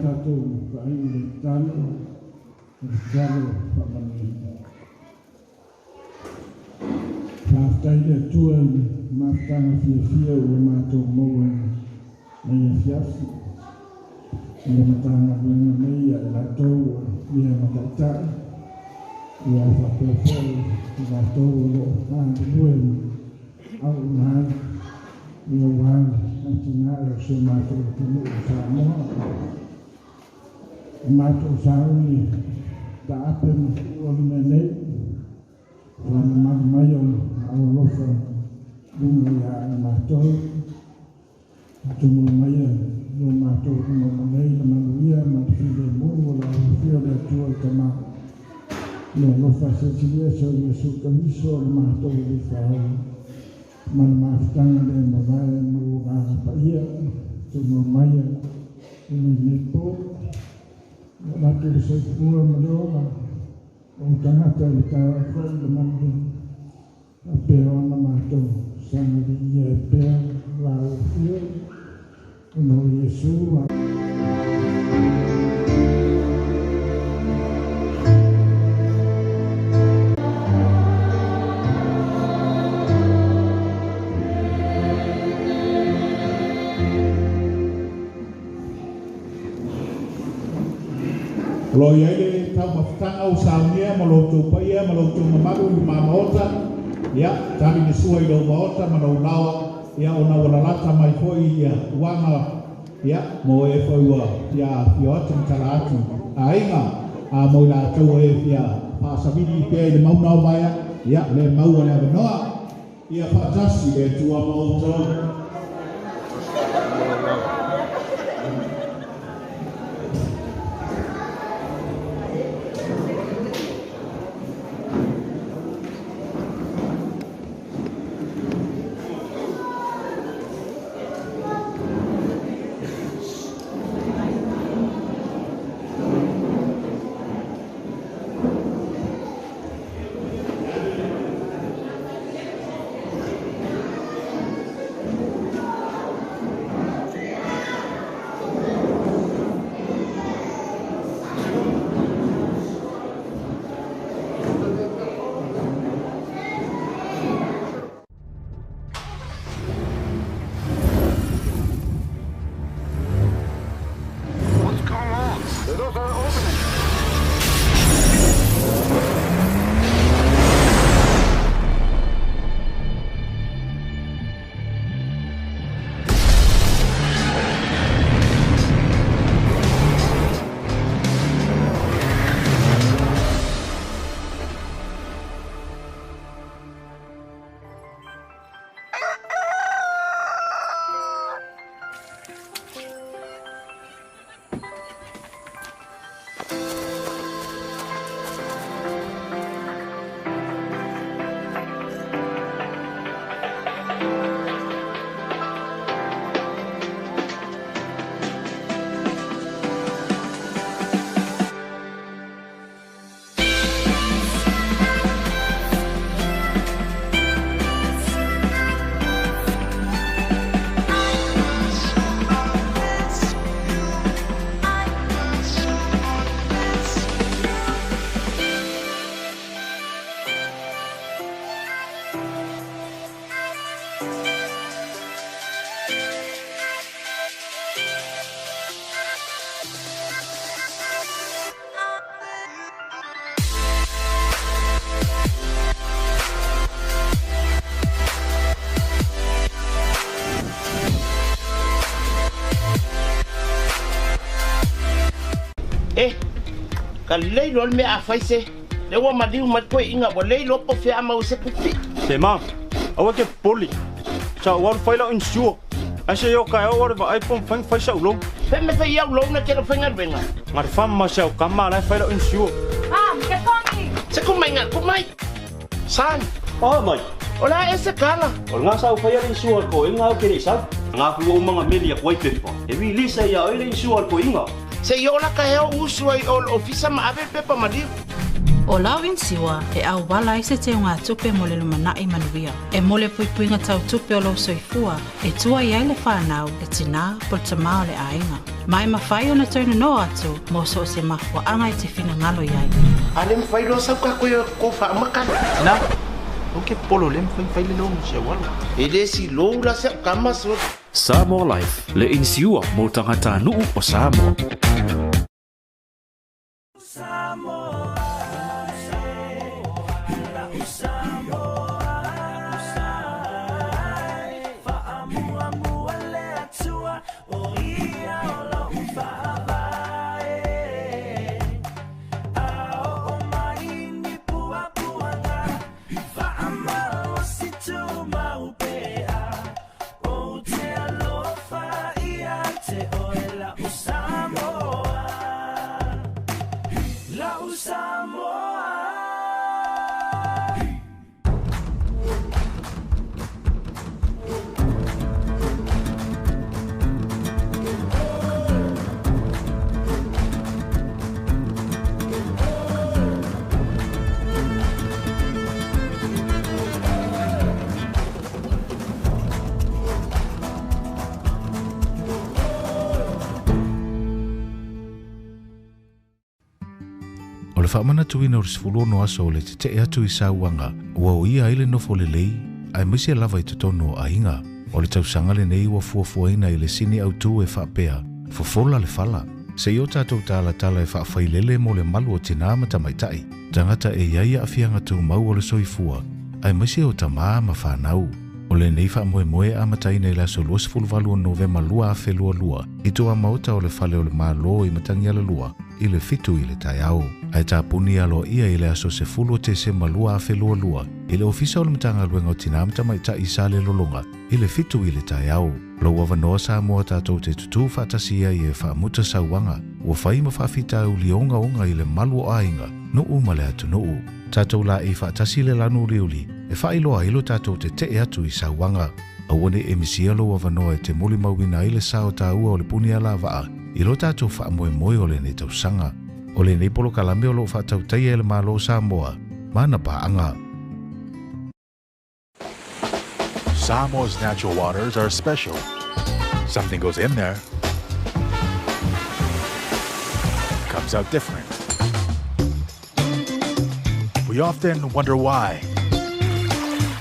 tātou whai le tālo, tālo whamani. Tātai le tua i mātanga fia ua mātou maua nei a fiafi. Ia matanga luenga nei a lātou ia mataitai. Ia whapewhoi i lātou lo tāna luenga au nai. Ia wāne Atina'e o se mātou tunu o Samoa. Mātou Sauni ta ape ua nei. Wāna mai o lofa lunga ia e mātou. Tumu mai o mātou lunga nei na manuia ma while mōru o la whio le tua i ka mā. Ia lofa se tilia so ia suka miso o mātou i whahau. Mana maafutanga le mawai mo ngā paia, tumu mai o nepo. Mātou se kua mareoga. O tangata i tāra whai le manu a pēo ana mātou sangari i e pēo la o whio o no Iesu a Lo ia le tau mafutanga o saunia ma lo tau paia ma lo tau mamaru i mamaota ia tari ni sua i lo maota ma lo lawa ia ona walalata mai foi ia wanga ia mo e foi wa ia fioata mtala atu a inga a mo la tau e ia pasavidi pe le mauna o baia ia le maua le avanoa ia patasi le tua maota. Ka leilo me a faise le wa madiu mat ko inga wa leilo po fe ama o se pupi Te ma, awa ke poli. Sa war faila insure. Ase yo ka war va iPhone fang faisa ulo. pe me fe ya lo na ke lo fenga venga Mar fam ma sa kama na faila insure. Ke tongi. se ko mai ngal ko mai san Oh mai. ola ese kala Ol nga sa faila insure ko inga ke ni sa. Nga ku mga media ko ite pa. E wi lisa ya ile insure ko inga. se yo la ka he usu ai ol ofisa ma ave pe pa madiu O lau insiwa e au wala i se te ngā tupe mo le lumanai manuia. E mo le puipuinga tau tupe o lau soifua e tua iai le whanau e tina po le tamao le ainga. Mai mawhai o na tauna no atu mo so se mafua anga i te whina ngalo iai. Ale mwhai loa sau ka koe ko wha amakana. Ina, oke polo le mwhai le longu se wala. E le si lou la se kama so. Samoa Life, le insiua mo tangata nuu o Samoa. O le whaamana tuina o le sifulu no aso o le te te atu I sauanga, ua o ia ile nofo le lei, ai misi lava I totono a inga, o le tausanga le nei ua fuafuaina I le sini au tu e whaapea, fofola le fala. Se o tātou tala e whaafai mo le malu o tina matamaitai, tangata e iaia afianga tu mau o le soifua, ai misi o tamaa ma whanau. O le nei wha moe a matai nei la so luas fulvalu o Novema lua a whelua lua, I toa mauta o le fale o le malo I matangi ala lua, I le fitu I le tai au. Ai tā puni alo ia I le aso se fulu te se malua a whelua lua, I le ofisa o le Matagaluega o tinamta mai ta I sa le lolonga, I le fitu I le tai au. Lo wawanoa sa mua tātou te tutu whatasia I e whaamuta sauanga, ua whai ma whawhita u lionga onga I le malu o ainga, nuu ma le atu nuu. Tātou la I whaatasi le lanu riuli, e whailoa ilo tātou te atu I sauanga. Awane e misia lo wawanoa e te muli mauina I le sao tā ua o le puni ala waa, ilo tātou whaamoe o le ne tausanga. O le nei polo kalame o lo whaatau tai e le malo Samoa, mana paanga. Samoa's natural waters are special. Something goes in there, comes out different. We often wonder why.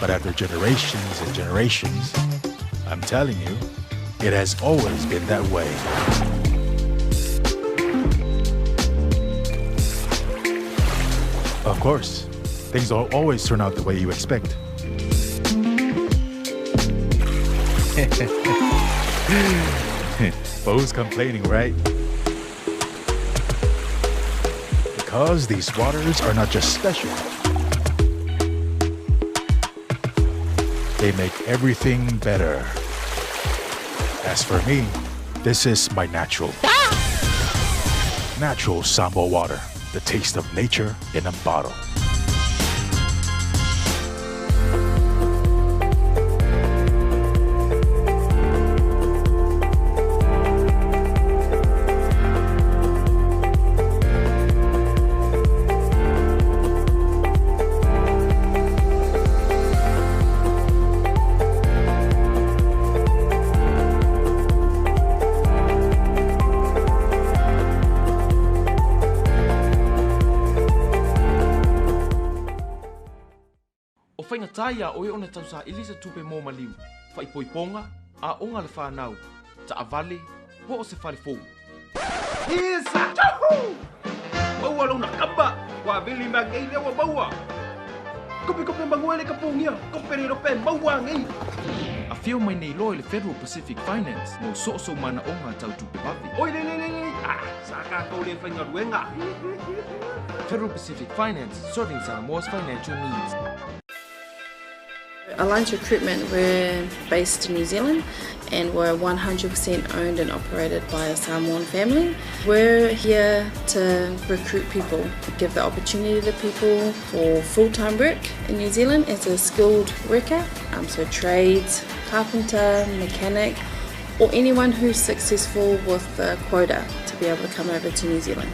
But after generations and generations, I'm telling you, it has always been that way. Of course, things don't always turn out the way you expect. Bo's complaining, right? Because these waters are not just special. They make everything better. As for me, this is my natural Samoa water. The taste of nature in a bottle. Taia o ona tausa ilisa tupe mo maliu, fai poiponga, a onga le whanau, ta avale, po o se whare fōu. Isa! Tahu! Maua lona kamba, wa vili magei lewa maua. Kope manguele ka pungia, kope rero pe maua ngei. A fio mai nei loe le Federal Pacific Finance, mo so mana onga tau tupe papi. Oi le, saka kau le Faigaloega. Federal Pacific Finance, serving Samoa's financial needs. Alliance Recruitment, we're based in New Zealand and we're 100% owned and operated by a Samoan family. We're here to recruit people, give the opportunity to people for full-time work in New Zealand as a skilled worker, so trades, carpenter, mechanic, or anyone who's successful with the quota to be able to come over to New Zealand.